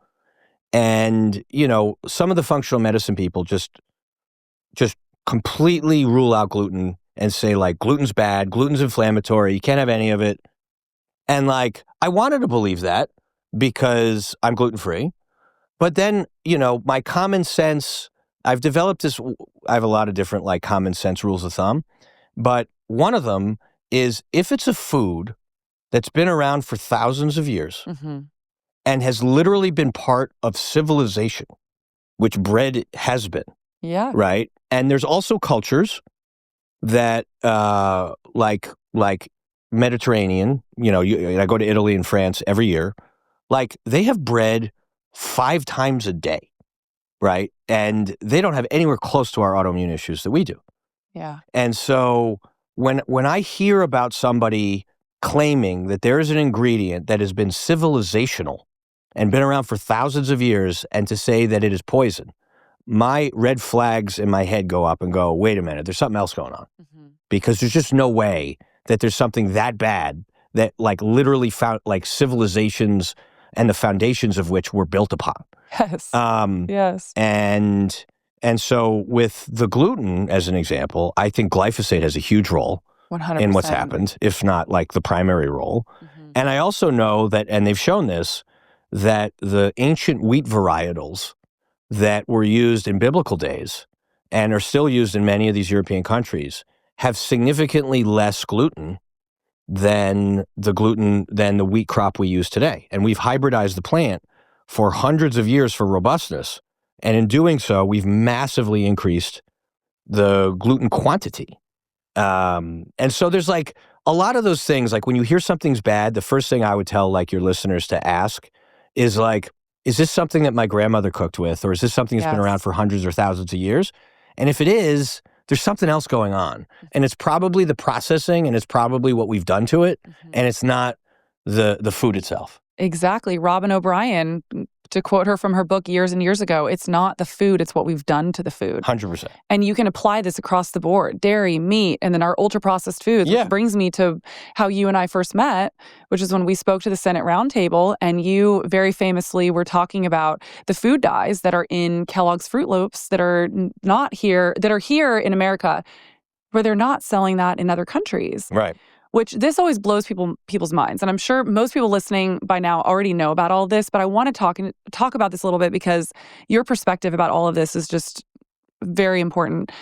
And, some of the functional medicine people just completely rule out gluten and say gluten's bad, gluten's inflammatory, you can't have any of it. And I wanted to believe that because I'm gluten-free. But then, my common sense, I've developed this, I have a lot of different common sense rules of thumb, but one of them is if it's a food that's been around for thousands of years and has literally been part of civilization, which bread has been. Yeah. Right? And there's also cultures that like Mediterranean, I go to Italy and France every year, they have bread 5 times a day, right? And they don't have anywhere close to our autoimmune issues that we do. Yeah. And so when I hear about somebody claiming that there is an ingredient that has been civilizational and been around for thousands of years, and to say that it is poison, my red flags in my head go up and go, wait a minute, there's something else going on. Because there's just no way that there's something that bad that literally found civilizations and the foundations of which were built upon. Yes. Yes. And so with the gluten, as an example, I think glyphosate has a huge role 100%. in what's happened, if not the primary role. And I also know that, and they've shown this, that the ancient wheat varietals that were used in biblical days and are still used in many of these European countries have significantly less gluten than the wheat crop we use today. And we've hybridized the plant for hundreds of years for robustness. And in doing so, we've massively increased the gluten quantity. And so there's a lot of those things, when you hear something's bad, the first thing I would tell your listeners to ask is is this something that my grandmother cooked with? Or is this something that's been around for hundreds or thousands of years? And if it is, there's something else going on. And it's probably the processing, and it's probably what we've done to it, and it's not the food itself. Exactly. Robin O'Brien, to quote her from her book years and years ago, it's not the food, it's what we've done to the food. 100%. And you can apply this across the board: dairy, meat, and then our ultra-processed foods, which brings me to how you and I first met, which is when we spoke to the Senate Roundtable, and you very famously were talking about the food dyes that are in Kellogg's Fruit Loops that are not here, that are here in America, where they're not selling that in other countries. Right. Which this always blows people's minds. And I'm sure most people listening by now already know about all of this, but I want to talk about this a little bit because your perspective about all of this is just very important.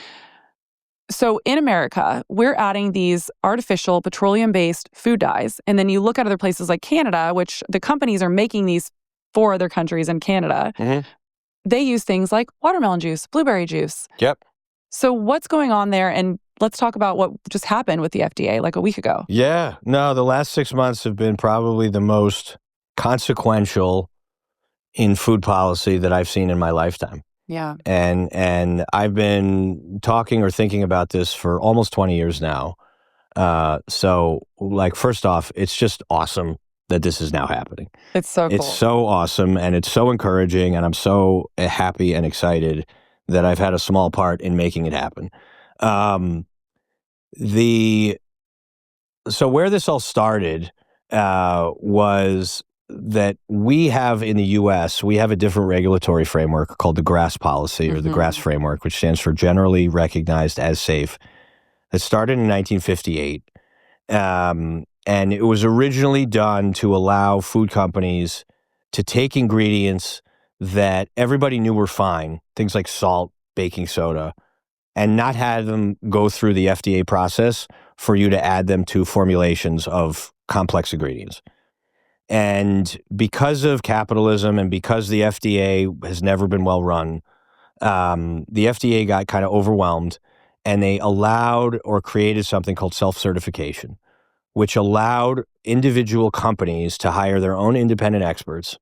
So in America, we're adding these artificial petroleum-based food dyes. And then you look at other places like Canada, which the companies are making these for other countries in Canada. They use things like watermelon juice, blueberry juice. Yep. So what's going on there? And let's talk about what just happened with the FDA like a week ago. Yeah. No, the last 6 months have been probably the most consequential in food policy that I've seen in my lifetime. Yeah. And I've been talking or thinking about this for almost 20 years now. So, like, first off, it's just awesome that this is now happening. It's so cool. It's so awesome, and it's so encouraging, and I'm so happy and excited that I've had a small part in making it happen. So where this all started was that we have in the U.S., we have a different regulatory framework called the GRAS policy, or the GRAS framework, which stands for Generally Recognized as Safe. It started in 1958, and it was originally done to allow food companies to take ingredients that everybody knew were fine, things like salt, baking soda, and not have them go through the FDA process for you to add them to formulations of complex ingredients. And because of capitalism and because the FDA has never been well run, the FDA got kind of overwhelmed, and they allowed or created something called self-certification, which allowed individual companies to hire their own independent experts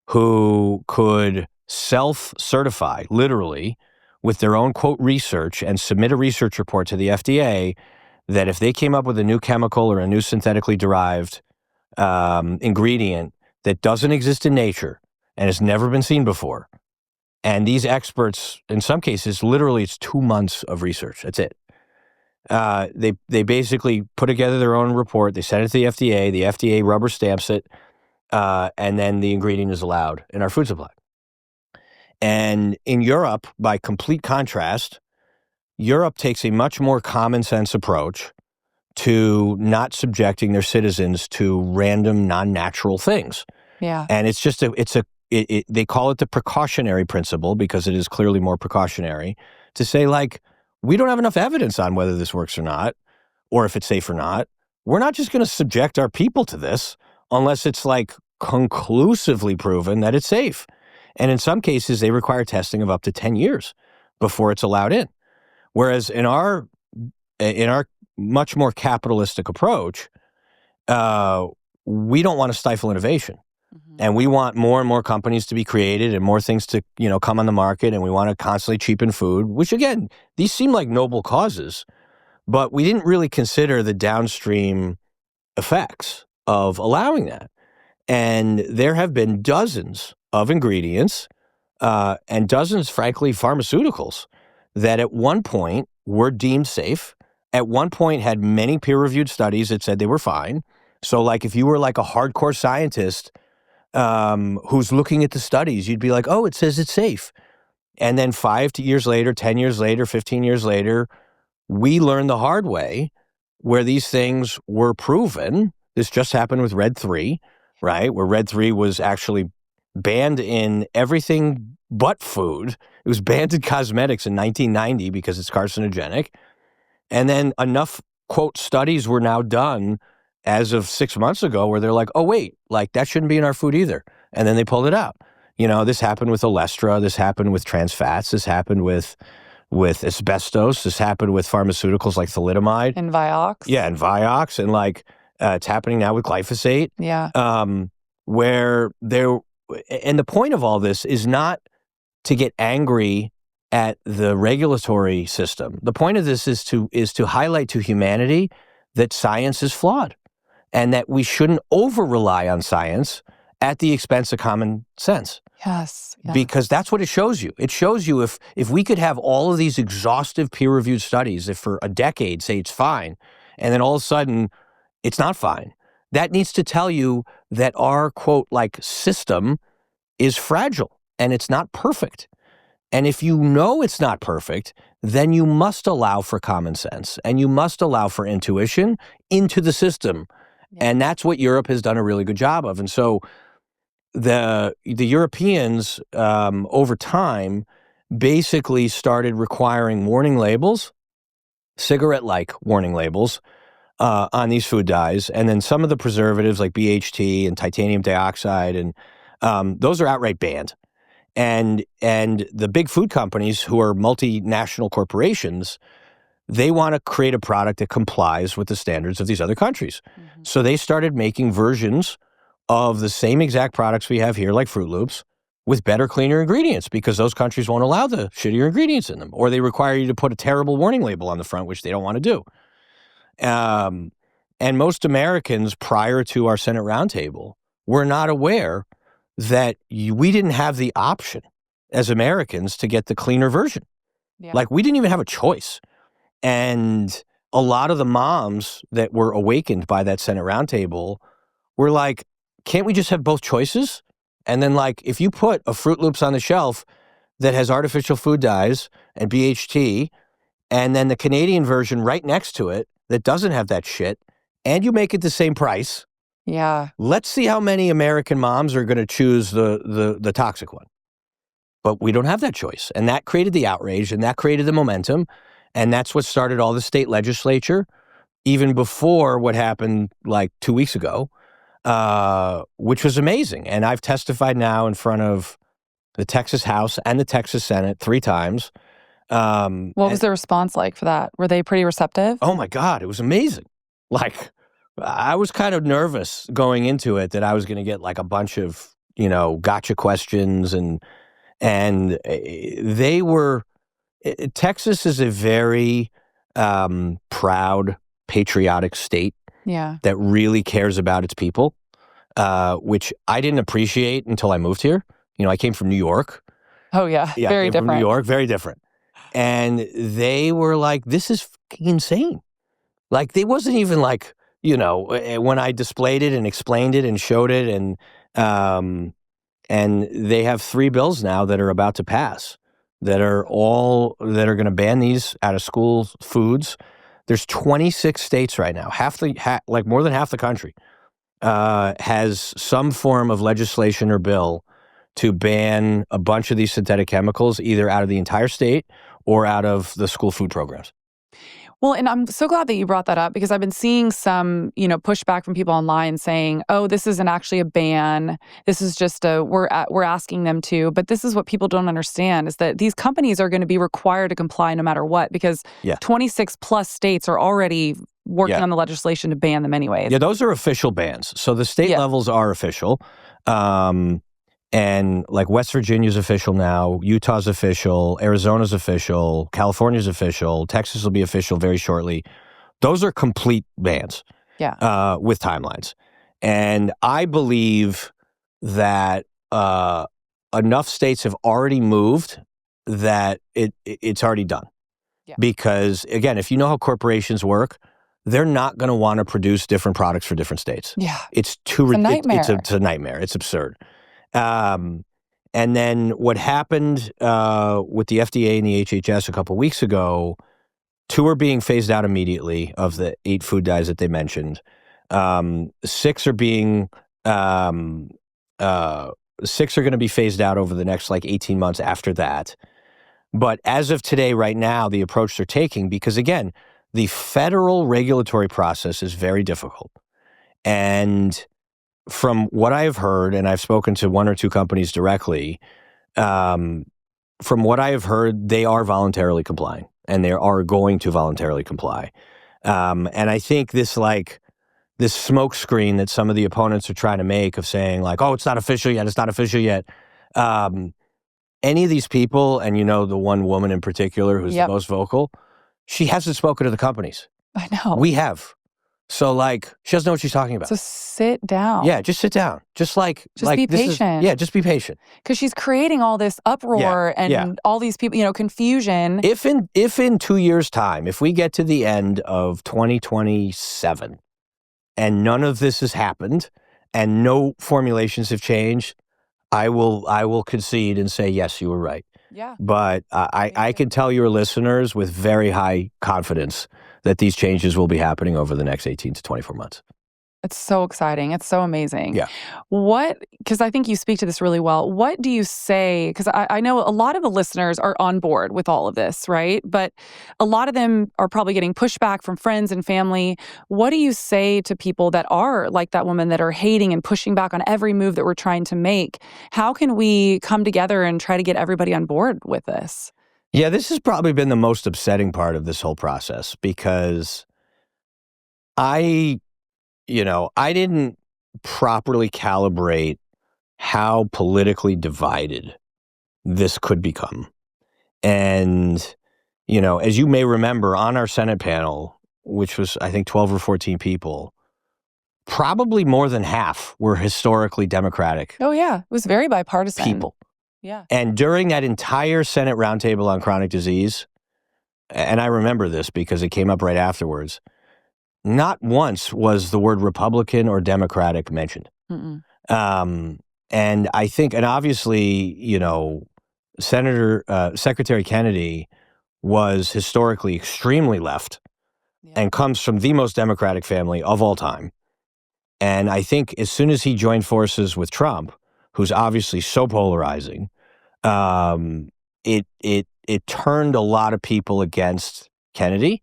who could self-certify, literally, with their own, quote, research, and submit a research report to the FDA that if they came up with a new chemical or a new synthetically derived ingredient that doesn't exist in nature and has never been seen before, and these experts, in some cases, literally it's 2 months of research. That's it. They basically put together their own report. They send it to the FDA. The FDA rubber stamps it, and then the ingredient is allowed in our food supply. And in Europe, by complete contrast, Europe takes a much more common sense approach to not subjecting their citizens to random, non-natural things. Yeah. And it's just they call it the precautionary principle because it is clearly more precautionary to say, like, we don't have enough evidence on whether this works or not, or if it's safe or not. We're not just going to subject our people to this unless it's, like, conclusively proven that it's safe. And in some cases, they require testing of up to 10 years before it's allowed in. Whereas in our much more capitalistic approach, we don't want to stifle innovation. And we want more and more companies to be created and more things to, come on the market. And we want to constantly cheapen food, which, again, these seem like noble causes, but we didn't really consider the downstream effects of allowing that. And there have been dozens of ingredients and dozens, frankly, pharmaceuticals that at one point were deemed safe, at one point had many peer-reviewed studies that said they were fine. So, like, if you were like a hardcore scientist who's looking at the studies, you'd be like, oh, it says it's safe. And then 5 years later, 10 years later, 15 years later, we learned the hard way where these things were proven. This just happened with Red 3, right? Where Red 3 was actually banned in everything but food. It was banned in cosmetics in 1990 because it's carcinogenic. And then enough, quote, studies were now done as of 6 months ago where they're like, oh, wait, like that shouldn't be in our food either. And then they pulled it out. This happened with Olestra. This happened with trans fats. This happened with asbestos. This happened with pharmaceuticals like thalidomide. And Vioxx. Yeah, and Vioxx. And it's happening now with glyphosate. Yeah. And the point of all this is not to get angry at the regulatory system. The point of this is to highlight to humanity that science is flawed and that we shouldn't over-rely on science at the expense of common sense. Yes. Because that's what it shows you. It shows you if we could have all of these exhaustive peer-reviewed studies, if for a decade say it's fine, and then all of a sudden it's not fine, that needs to tell you that our, quote, like, system is fragile and it's not perfect. And if you know it's not perfect, then you must allow for common sense and you must allow for intuition into the system. Yeah. And that's what Europe has done a really good job of. And so the Europeans, over time, basically started requiring warning labels, cigarette-like warning labels, on these food dyes. And then some of the preservatives like BHT and titanium dioxide, and those are outright banned. And the big food companies, who are multinational corporations, they want to create a product that complies with the standards of these other countries. Mm-hmm. So they started making versions of the same exact products we have here, like Fruit Loops, with better, cleaner ingredients, because those countries won't allow the shittier ingredients in them, or they require you to put a terrible warning label on the front, which they don't want to do. And most Americans, prior to our Senate roundtable, were not aware that we didn't have the option as Americans to get the cleaner version. Yeah. Like, we didn't even have a choice. And a lot of the moms that were awakened by that Senate roundtable were like, can't we just have both choices? And then, like, if you put a Fruit Loops on the shelf that has artificial food dyes and BHT, and then the Canadian version right next to it that doesn't have that shit, and you make it the same price, yeah, let's see how many American moms are going to choose the toxic one. But we don't have that choice. And that created the outrage, and that created the momentum. And that's what started all the state legislature, even before what happened like 2 weeks ago, which was amazing. And I've testified now in front of the Texas House and the Texas Senate 3 times. What was the response like for that? Were they pretty receptive? Oh my God, it was amazing. Like, I was kind of nervous going into it that I was going to get like a bunch of, gotcha questions, and they were. Texas is a very proud, patriotic state. Yeah. That really cares about its people, which I didn't appreciate until I moved here. I came from New York. Oh yeah, very different. From New York, very different. And they were like, "This is fucking insane." Like, they wasn't even like, when I displayed it and explained it and showed it, and they have 3 bills now that are about to pass that are going to ban these out of school foods. There's 26 states right now. More than half the country has some form of legislation or bill to ban a bunch of these synthetic chemicals, either out of the entire state or out of the school food programs. Well, and I'm so glad that you brought that up, because I've been seeing some, pushback from people online saying, "Oh, this isn't actually a ban. This is just we're asking them to." But this is what people don't understand, is that these companies are going to be required to comply no matter what, because 26 plus states are already working on the legislation to ban them anyways. Yeah, those are official bans. So the state levels are official. And like West Virginia's official now, Utah's official, Arizona's official, California's official, Texas will be official very shortly. Those are complete bans with timelines. And I believe that enough states have already moved that it's already done. Yeah. Because, again, if you know how corporations work, they're not going to want to produce different products for different states. Yeah. It's too ridiculous. It's a nightmare. It's absurd. And then what happened with the FDA and the HHS a couple weeks ago, 2 are being phased out immediately of the 8 food dyes that they mentioned. 6 are being 6 are going to be phased out over the next 18 months after that. But as of today, right now, the approach they're taking, because again, the federal regulatory process is very difficult. And from what I've heard, and I've spoken to 1 or 2 companies directly, from what I have heard, they are voluntarily complying, and they are going to voluntarily comply. And I think this smoke screen that some of the opponents are trying to make of saying oh, it's not official yet, any of these people, and the one woman in particular who's the most vocal, she hasn't spoken to the companies. I know. We have. So she doesn't know what she's talking about. So sit down. Yeah, just sit down. Just be patient. Just be patient. Because she's creating all this uproar and all these people, confusion. If in 2 years' time, if we get to the end of 2027 and none of this has happened and no formulations have changed, I will concede and say, yes, you were right. Yeah. But I can tell your listeners with very high confidence that these changes will be happening over the next 18 to 24 months. It's so exciting. It's so amazing. Yeah. Because I think you speak to this really well. What do you say? Because I know a lot of the listeners are on board with all of this, right? But a lot of them are probably getting pushback from friends and family. What do you say to people that are like that woman, that are hating and pushing back on every move that we're trying to make? How can we come together and try to get everybody on board with this? Yeah, this has probably been the most upsetting part of this whole process, because I didn't properly calibrate how politically divided this could become. And, as you may remember, on our Senate panel, which was, I think, 12 or 14 people, probably more than half were historically Democratic. Oh, yeah. It was very bipartisan. People. Yeah. And during that entire Senate roundtable on chronic disease, and I remember this because it came up right afterwards, not once was the word Republican or Democratic mentioned. And I think, and obviously, Secretary Kennedy was historically extremely left and comes from the most Democratic family of all time. And I think as soon as he joined forces with Trump, who's obviously so polarizing, it turned a lot of people against Kennedy.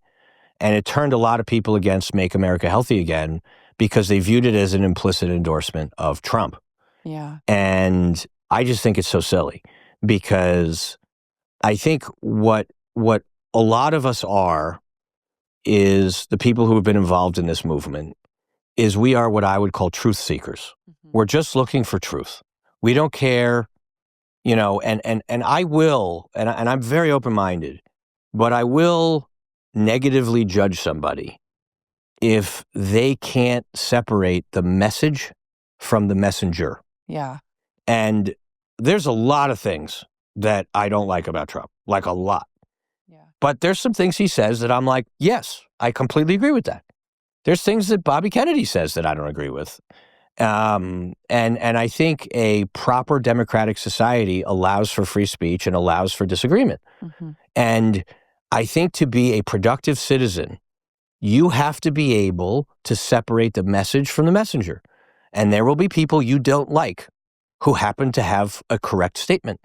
And it turned a lot of people against Make America Healthy Again, because they viewed it as an implicit endorsement of Trump. Yeah. And I just think it's so silly, because I think what a lot of us are, is the people who have been involved in this movement, is we are what I would call truth seekers. We're just looking for truth. We don't care, and I will, and I'm very open-minded, but I will negatively judge somebody if they can't separate the message from the messenger. Yeah. And there's a lot of things that I don't like about Trump, like a lot. Yeah. But there's some things he says that I'm like, yes, I completely agree with that. There's things that Bobby Kennedy says that I don't agree with. And I think a proper democratic society allows for free speech and allows for disagreement. And I think to be a productive citizen, you have to be able to separate the message from the messenger. And there will be people you don't like who happen to have a correct statement.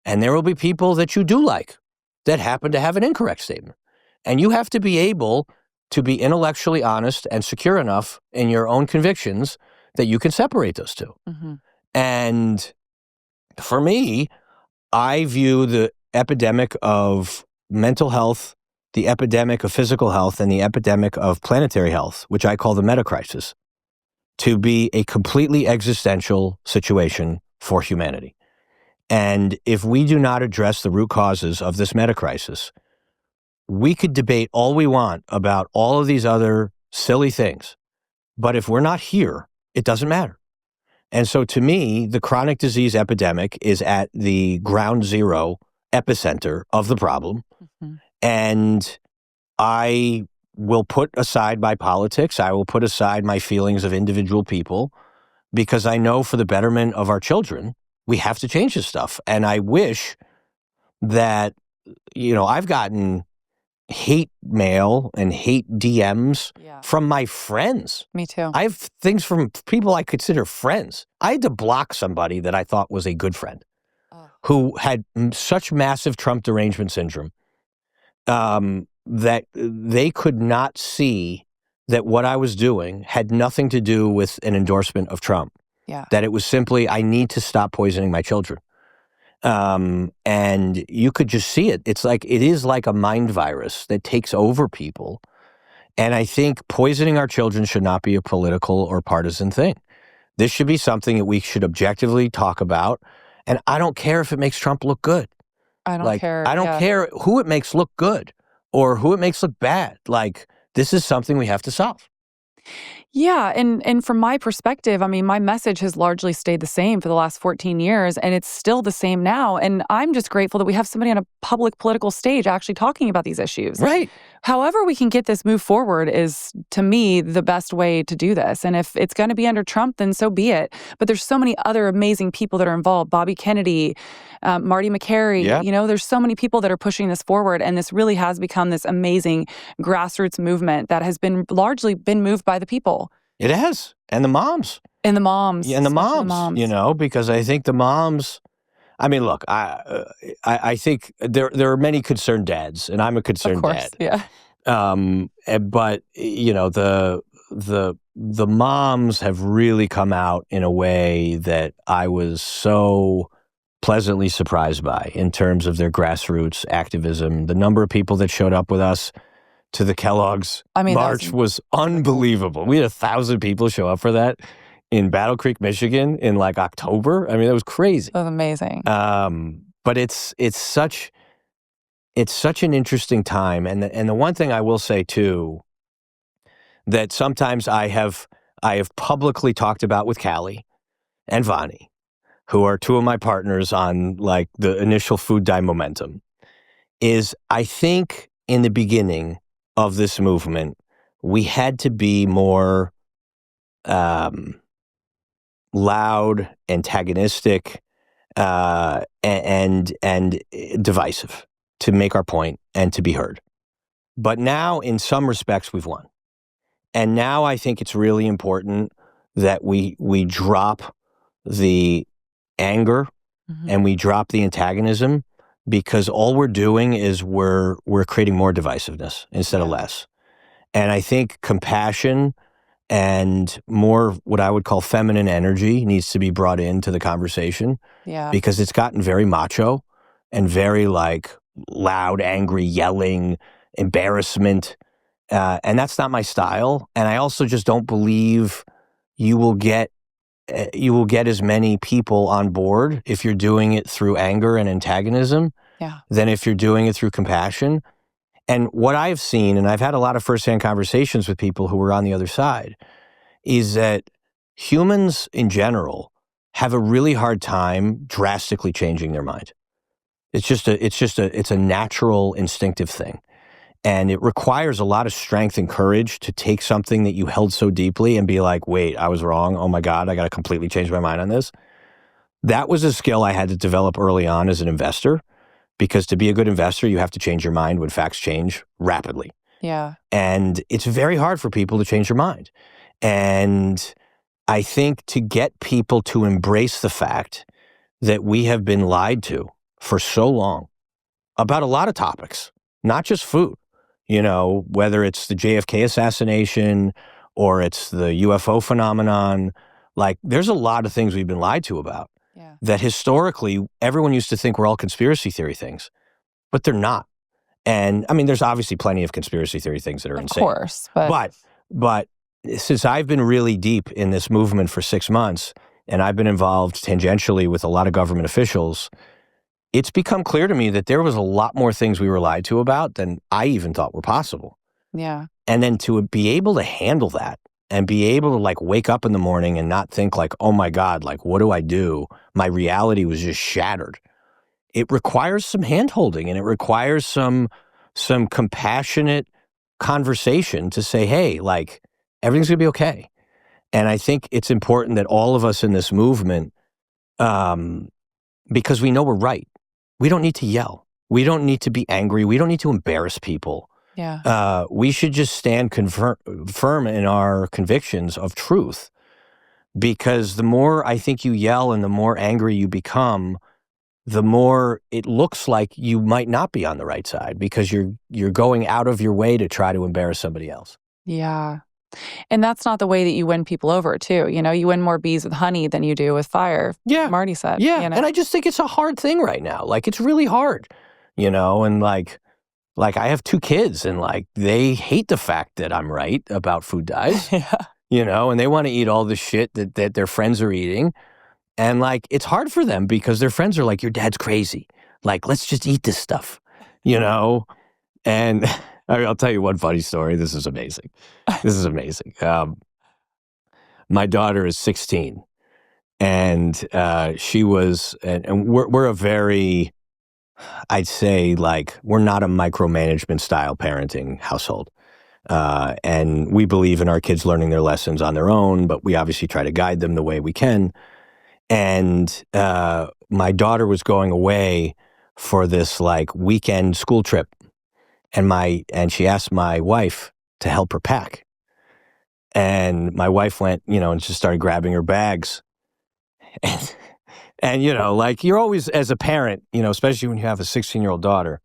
And there will be people that you do like that happen to have an incorrect statement. And you have to be able to be intellectually honest and secure enough in your own convictions that you can separate those two. And for me, I view the epidemic of mental health, the epidemic of physical health, and the epidemic of planetary health, which I call the meta crisis, to be a completely existential situation for humanity. And if we do not address the root causes of this meta crisis, we could debate all we want about all of these other silly things. But if we're not here, it doesn't matter. And so to me, the chronic disease epidemic is at the ground zero epicenter of the problem. And I will put aside my politics. I will put aside my feelings of individual people, because I know for the betterment of our children, we have to change this stuff. And I wish that, I've gotten hate mail and hate DMs from my friends. Me too. I have things from people I consider friends. I had to block somebody that I thought was a good friend who had such massive Trump derangement syndrome that they could not see that what I was doing had nothing to do with an endorsement of Trump. That it was simply, I need to stop poisoning my children. And you could just see it. It is like a mind virus that takes over people. And I think poisoning our children should not be a political or partisan thing. This should be something that we should objectively talk about And I don't care if it makes Trump look good. I don't care. I don't care who it makes look good or who it makes look bad. Like, this is something we have to solve. Yeah. And from my perspective, I mean, my message has largely stayed the same for the last 14 years, and it's still the same now. And I'm just grateful that we have somebody on a public political stage actually talking about these issues. Right. However we can get this move forward is, to me, the best way to do this. And if it's going to be under Trump, then so be it. But there's so many other amazing people that are involved. Bobby Kennedy, Marty McCary. Yeah. You know, there's so many people that are pushing this forward. And this really has become this amazing grassroots movement that has been largely been moved by the people. It has. And the moms. And the moms. Yeah, and the moms, you know, because I think the moms, I mean, look, I think there are many concerned dads, and I'm a concerned Of course, dad. yeah. But, you know, the moms have really come out in a way that I was so pleasantly surprised by in terms of their grassroots activism. The number of people that showed up with us to the Kellogg's march was unbelievable. We had 1,000 people show up for that in Battle Creek, Michigan in like October. I mean, that was crazy. That was amazing. But it's such an interesting time. And the one thing I will say too, that sometimes I have publicly talked about with Callie and Vani, who are two of my partners on like the initial Food Dye momentum, is I think in the beginning of this movement, we had to be more loud, antagonistic, and divisive to make our point and to be heard. But now, in some respects, we've won. And now I think it's really important that we drop the anger and we drop the antagonism, because all we're doing is we're creating more divisiveness instead of less. And I think compassion and more what I would call feminine energy needs to be brought into the conversation. Yeah. Because it's gotten very macho and very like loud, angry, yelling, embarrassment. And that's not my style. And I also just don't believe you will get as many people on board if you're doing it through anger and antagonism than if you're doing it through compassion. And what I've seen, and I've had a lot of firsthand conversations with people who were on the other side, is that humans in general have a really hard time drastically changing their mind. It's a natural, instinctive thing. And it requires a lot of strength and courage to take something that you held so deeply and be like, wait, I was wrong. Oh my God, I got to completely change my mind on this. That was a skill I had to develop early on as an investor, because to be a good investor, you have to change your mind when facts change rapidly. Yeah. And it's very hard for people to change their mind. And I think to get people to embrace the fact that we have been lied to for so long about a lot of topics, not just food. You know, whether it's the JFK assassination or it's the UFO phenomenon, like there's a lot of things we've been lied to about that historically everyone used to think were all conspiracy theory things, but they're not. And I mean, there's obviously plenty of conspiracy theory things that are insane. Of course. But since I've been really deep in this movement for 6 months, and I've been involved tangentially with a lot of government officials, it's become clear to me that there was a lot more things we were lied to about than I even thought were possible. Yeah. And then to be able to handle that and be able to like wake up in the morning and not think like, oh my God, like what do I do? My reality was just shattered. It requires some hand-holding, and it requires some compassionate conversation to say, hey, like everything's gonna be okay. And I think it's important that all of us in this movement, because we know we're right. We don't need to yell. We don't need to be angry. We don't need to embarrass people. Yeah. We should just stand firm in our convictions of truth, because the more I think you yell and the more angry you become, the more it looks like you might not be on the right side, because you're going out of your way to try to embarrass somebody else. Yeah. And that's not the way that you win people over, too. You know, you win more bees with honey than you do with fire. Yeah. Marty said. Yeah. You know? And I just think it's a hard thing right now. Like, it's really hard, you know, and like I have 2 kids, and like they hate the fact that I'm right about food dyes, Yeah. you know, and they want to eat all the shit that their friends are eating. And like, it's hard for them because their friends are like, your dad's crazy. Like, let's just eat this stuff, you know? And I'll tell you one funny story. This is amazing. This is amazing. My daughter is 16 and she was, and we're a very, I'd say like, we're not a micromanagement style parenting household. And we believe in our kids learning their lessons on their own, but we obviously try to guide them the way we can. And my daughter was going away for this like weekend school trip. And she asked my wife to help her pack. And my wife went, and just started grabbing her bags. And like you're always, as a parent, especially when you have a 16-year-old daughter,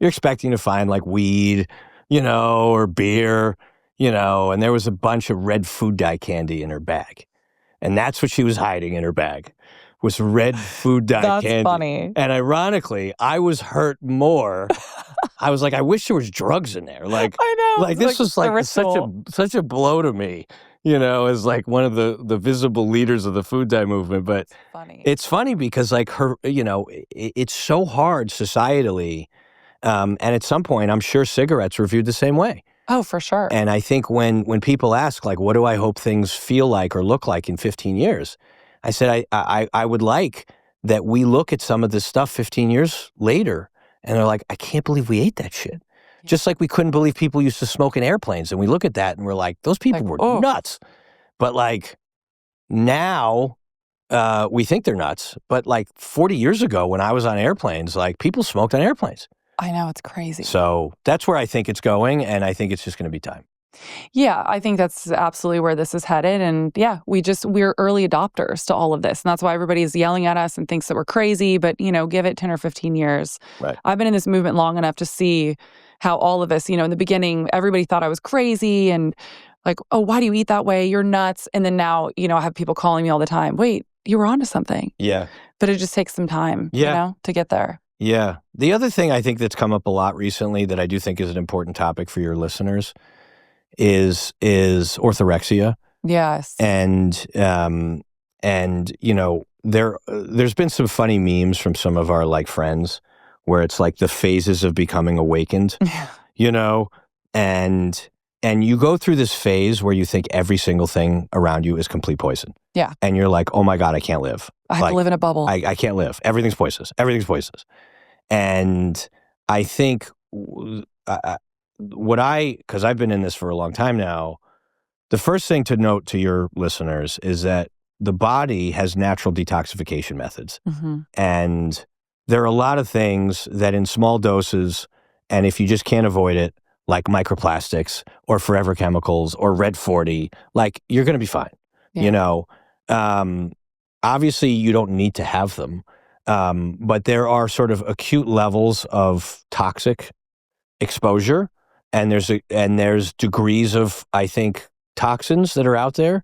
you're expecting to find like weed, or beer, and there was a bunch of red food dye candy in her bag. And that's what she was hiding in her bag, was red food dye That's candy. funny. And ironically, I was hurt more. I was like, I wish there was drugs in there. Like, I know. like this was like such a blow to me, as like one of the visible leaders of the food dye movement. But funny. It's funny because like her, it's so hard societally. And at some point, I'm sure cigarettes were viewed the same way. Oh, for sure. And I think when people ask, like, what do I hope things feel like or look like in 15 years? I said, I would like that we look at some of this stuff 15 years later and they're like, I can't believe we ate that shit. Yeah. Just like we couldn't believe people used to smoke in airplanes. And we look at that and we're like, those people were nuts. But like now we think they're nuts. But like 40 years ago when I was on airplanes, like people smoked on airplanes. I know, it's crazy. So that's where I think it's going, and I think it's just going to be time. Yeah, I think that's absolutely where this is headed. And yeah, we're early adopters to all of this. And that's why everybody's yelling at us and thinks that we're crazy, but give it 10 or 15 years. Right. I've been in this movement long enough to see how all of us, in the beginning, everybody thought I was crazy and like, oh, why do you eat that way? You're nuts. And then now, I have people calling me all the time. Wait, you were onto something. Yeah. But it just takes some time, to get there. Yeah. The other thing I think that's come up a lot recently that I do think is an important topic for your listeners is orthorexia. Yes. And there's been some funny memes from some of our like friends where it's like the phases of becoming awakened, and you go through this phase where you think every single thing around you is complete poison. Yeah. And you're like, oh my God, I can't live. I have to live in a bubble. I can't live. Everything's poisonous. Everything's poisonous. And I think because I've been in this for a long time now, the first thing to note to your listeners is that the body has natural detoxification methods. Mm-hmm. And there are a lot of things that in small doses, and if you just can't avoid it, like microplastics or forever chemicals or Red 40, like you're going to be fine. Yeah. Obviously you don't need to have them. But there are sort of acute levels of toxic exposure, and there's degrees of, I think, toxins that are out there.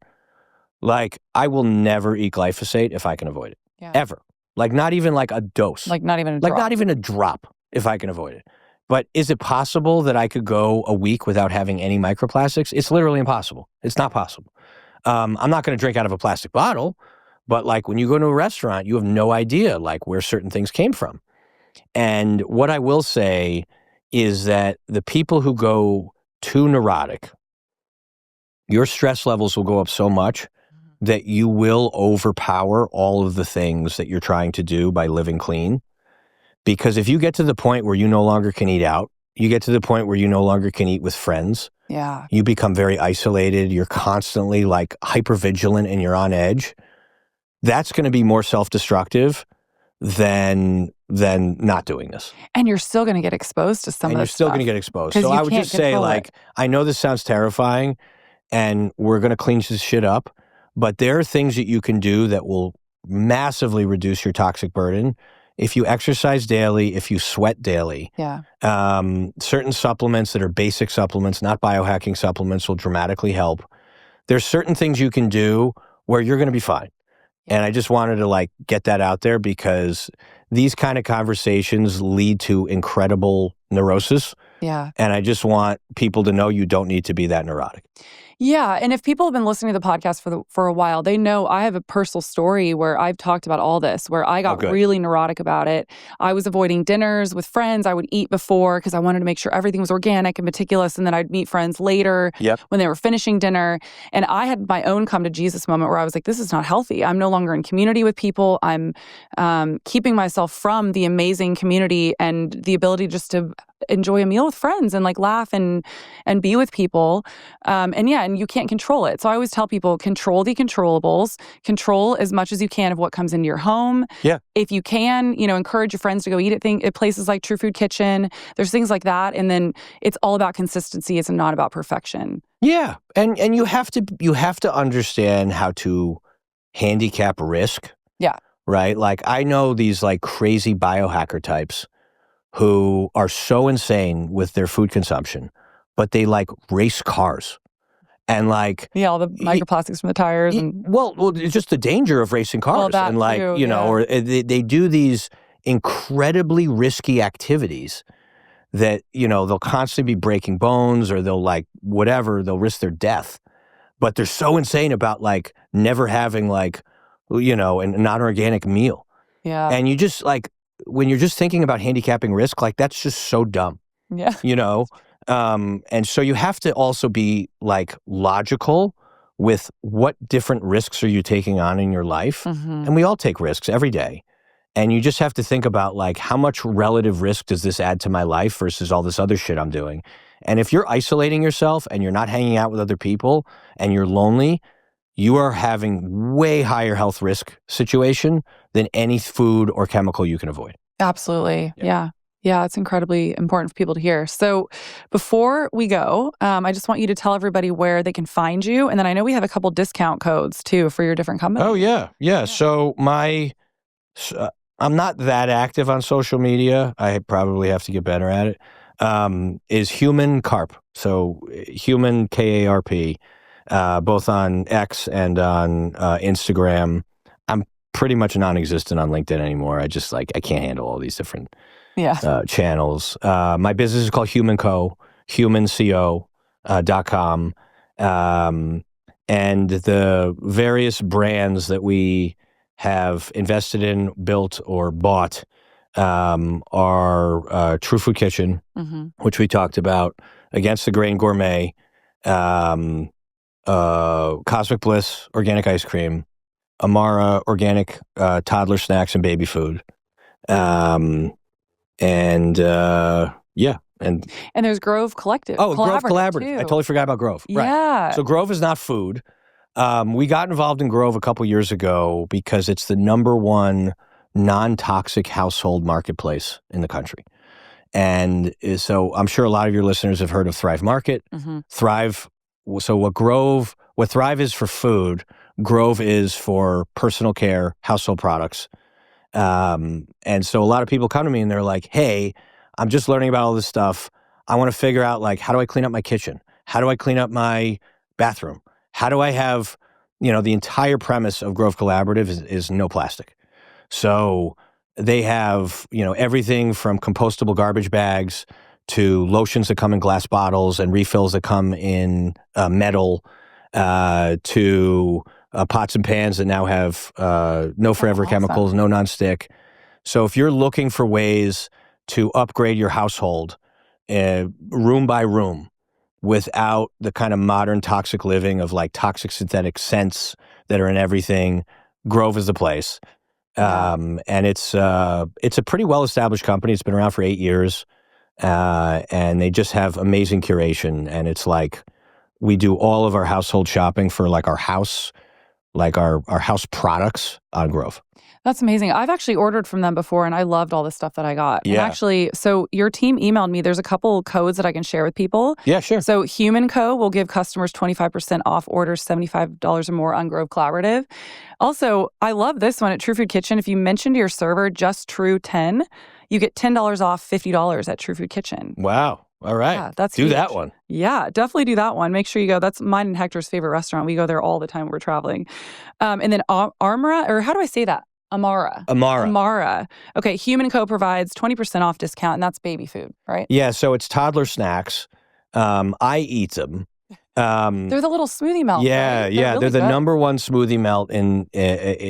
Like, I will never eat glyphosate if I can avoid it. Yeah. Ever. Like, not even like a dose. Like, not even a drop. Like, not even a drop if I can avoid it. But is it possible that I could go a week without having any microplastics? It's literally impossible. It's not possible. I'm not going to drink out of a plastic bottle, but like when you go to a restaurant, you have no idea like where certain things came from. And what I will say is that the people who go to Neurotic, your stress levels will go up so much that you will overpower all of the things that you're trying to do by living clean. Because if you get to the point where you no longer can eat out, you get to the point where you no longer can eat with friends. Yeah. You become very isolated. You're constantly like hypervigilant and you're on edge. That's going to be more self-destructive than not doing this. And you're still going to get exposed to some of this. And you're still going to get exposed. So I would just say, like, I know this sounds terrifying and we're going to clean this shit up, but there are things that you can do that will massively reduce your toxic burden. If you exercise daily, if you sweat daily, certain supplements that are basic supplements, not biohacking supplements, will dramatically help. There's certain things you can do where you're going to be fine. Yeah. And I just wanted to like get that out there because these kind of conversations lead to incredible neurosis. Yeah. And I just want people to know you don't need to be that neurotic. Yeah, and if people have been listening to the podcast for a while, they know I have a personal story where I've talked about all this, where I got really neurotic about it. I was avoiding dinners with friends. I would eat before because I wanted to make sure everything was organic and meticulous, and then I'd meet friends later when they were finishing dinner. And I had my own come to Jesus moment where I was like, this is not healthy. I'm no longer in community with people. I'm keeping myself from the amazing community and the ability just to enjoy a meal with friends and like laugh and be with people. And you can't control it. So I always tell people, control the controllables, control as much as you can of what comes into your home. Yeah. If you can, encourage your friends to go eat at places like True Food Kitchen. There's things like that. And then it's all about consistency. It's not about perfection. Yeah. And you have to understand how to handicap risk. Yeah. Right? Like I know these like crazy biohacker types who are so insane with their food consumption, but they like race cars. And like all the microplastics from the tires and well, it's just the danger of racing cars, that and like too, or they do these incredibly risky activities that they'll constantly be breaking bones or they'll like whatever, they'll risk their death, but they're so insane about like never having like a non-organic meal. Yeah, and you just like when you're just thinking about handicapping risk, like that's just so dumb. Yeah, and so you have to also be like logical with what different risks are you taking on in your life. Mm-hmm. And we all take risks every day. And you just have to think about like how much relative risk does this add to my life versus all this other shit I'm doing. And if you're isolating yourself and you're not hanging out with other people and you're lonely, you are having way higher health risk situation than any food or chemical you can avoid. Absolutely. Yeah, it's incredibly important for people to hear. So before we go, I just want you to tell everybody where they can find you. And then I know we have a couple discount codes too for your different companies. Oh, yeah. So I'm not that active on social media. I probably have to get better at it. Is Human Karp. So Human Karp, both on X and on Instagram. I'm pretty much non-existent on LinkedIn anymore. I just I can't handle all these different channels. My business is called Human Co, humanco.com. And the various brands that we have invested in, built, or bought are True Food Kitchen, which we talked about, Against the Grain Gourmet, Cosmic Bliss Organic Ice Cream, Amara Organic Toddler Snacks and Baby Food. And there's Grove Collective. Oh, Grove Collaborative. Too. I totally forgot about Grove. Right. Yeah. So Grove is not food. We got involved in Grove a couple years ago because it's the number one non-toxic household marketplace in the country. And so I'm sure a lot of your listeners have heard of Thrive Market. Thrive. So what Thrive is for food, Grove is for personal care, household products. And so a lot of people come to me and they're like, hey, I'm just learning about all this stuff. I want to figure out like, how do I clean up my kitchen? How do I clean up my bathroom? How do I have, the entire premise of Grove Collaborative is no plastic. So they have, everything from compostable garbage bags to lotions that come in glass bottles and refills that come in metal, to pots and pans that now have no forever chemicals, no nonstick. So if you're looking for ways to upgrade your household room by room without the kind of modern toxic living of like toxic synthetic scents that are in everything, Grove is the place. And it's a pretty well-established company. It's been around for 8 years. And they just have amazing curation. And it's like we do all of our household shopping for like our house products on Grove. That's amazing. I've actually ordered from them before and I loved all the stuff that I got. Yeah. And actually, so your team emailed me. There's a couple codes that I can share with people. Yeah, sure. So Human Co will give customers 25% off orders $75 or more on Grove Collaborative. Also, I love this one at True Food Kitchen. If you mention to your server just True10, you get $10 off $50 at True Food Kitchen. Wow. All right. Yeah, that's do huge. that one. Yeah, definitely do that one. Make sure you go. That's mine and Hector's favorite restaurant. We go there all the time when we're traveling. And then Armara, or how do I say that? Amara. Okay, Human Co provides 20% off discount, and that's baby food, right? Yeah, so it's toddler snacks. I eat them. They're the little smoothie melts. Yeah, right? yeah. Really They're the good. number one smoothie melt in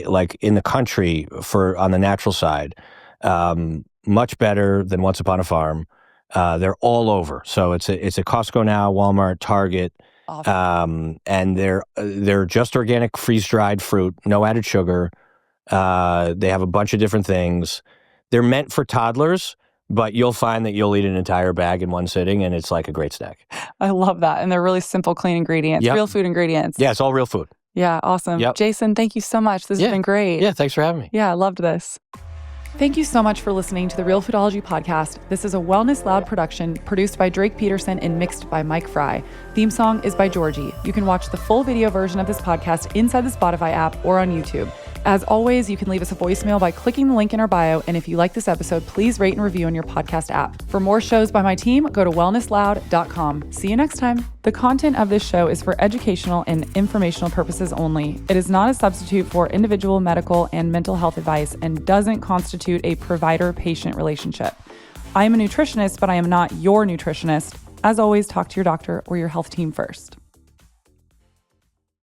like in the country on the natural side. Much better than Once Upon a Farm. They're all over. So it's a Costco now, Walmart, Target. Awesome. And they're just organic freeze-dried fruit, no added sugar. They have a bunch of different things. They're meant for toddlers, but you'll find that you'll eat an entire bag in one sitting, and it's like a great snack. I love that. And they're really simple, clean ingredients, Yep. real food ingredients. Yeah, it's all real food. Yeah, awesome. Yep. Jason, thank you so much. This has been great. Yeah, thanks for having me. Yeah, I loved this. Thank you so much for listening to the Real Foodology podcast. This is a Wellness Loud production produced by Drake Peterson and mixed by Mike Fry. Theme song is by Georgie. You can watch the full video version of this podcast inside the Spotify app or on YouTube. As always, you can leave us a voicemail by clicking the link in our bio. And if you like this episode, please rate and review on your podcast app. For more shows by my team, go to wellnessloud.com. See you next time. The content of this show is for educational and informational purposes only. It is not a substitute for individual medical and mental health advice and doesn't constitute a provider-patient relationship. I am a nutritionist, but I am not your nutritionist. As always, talk to your doctor or your health team first.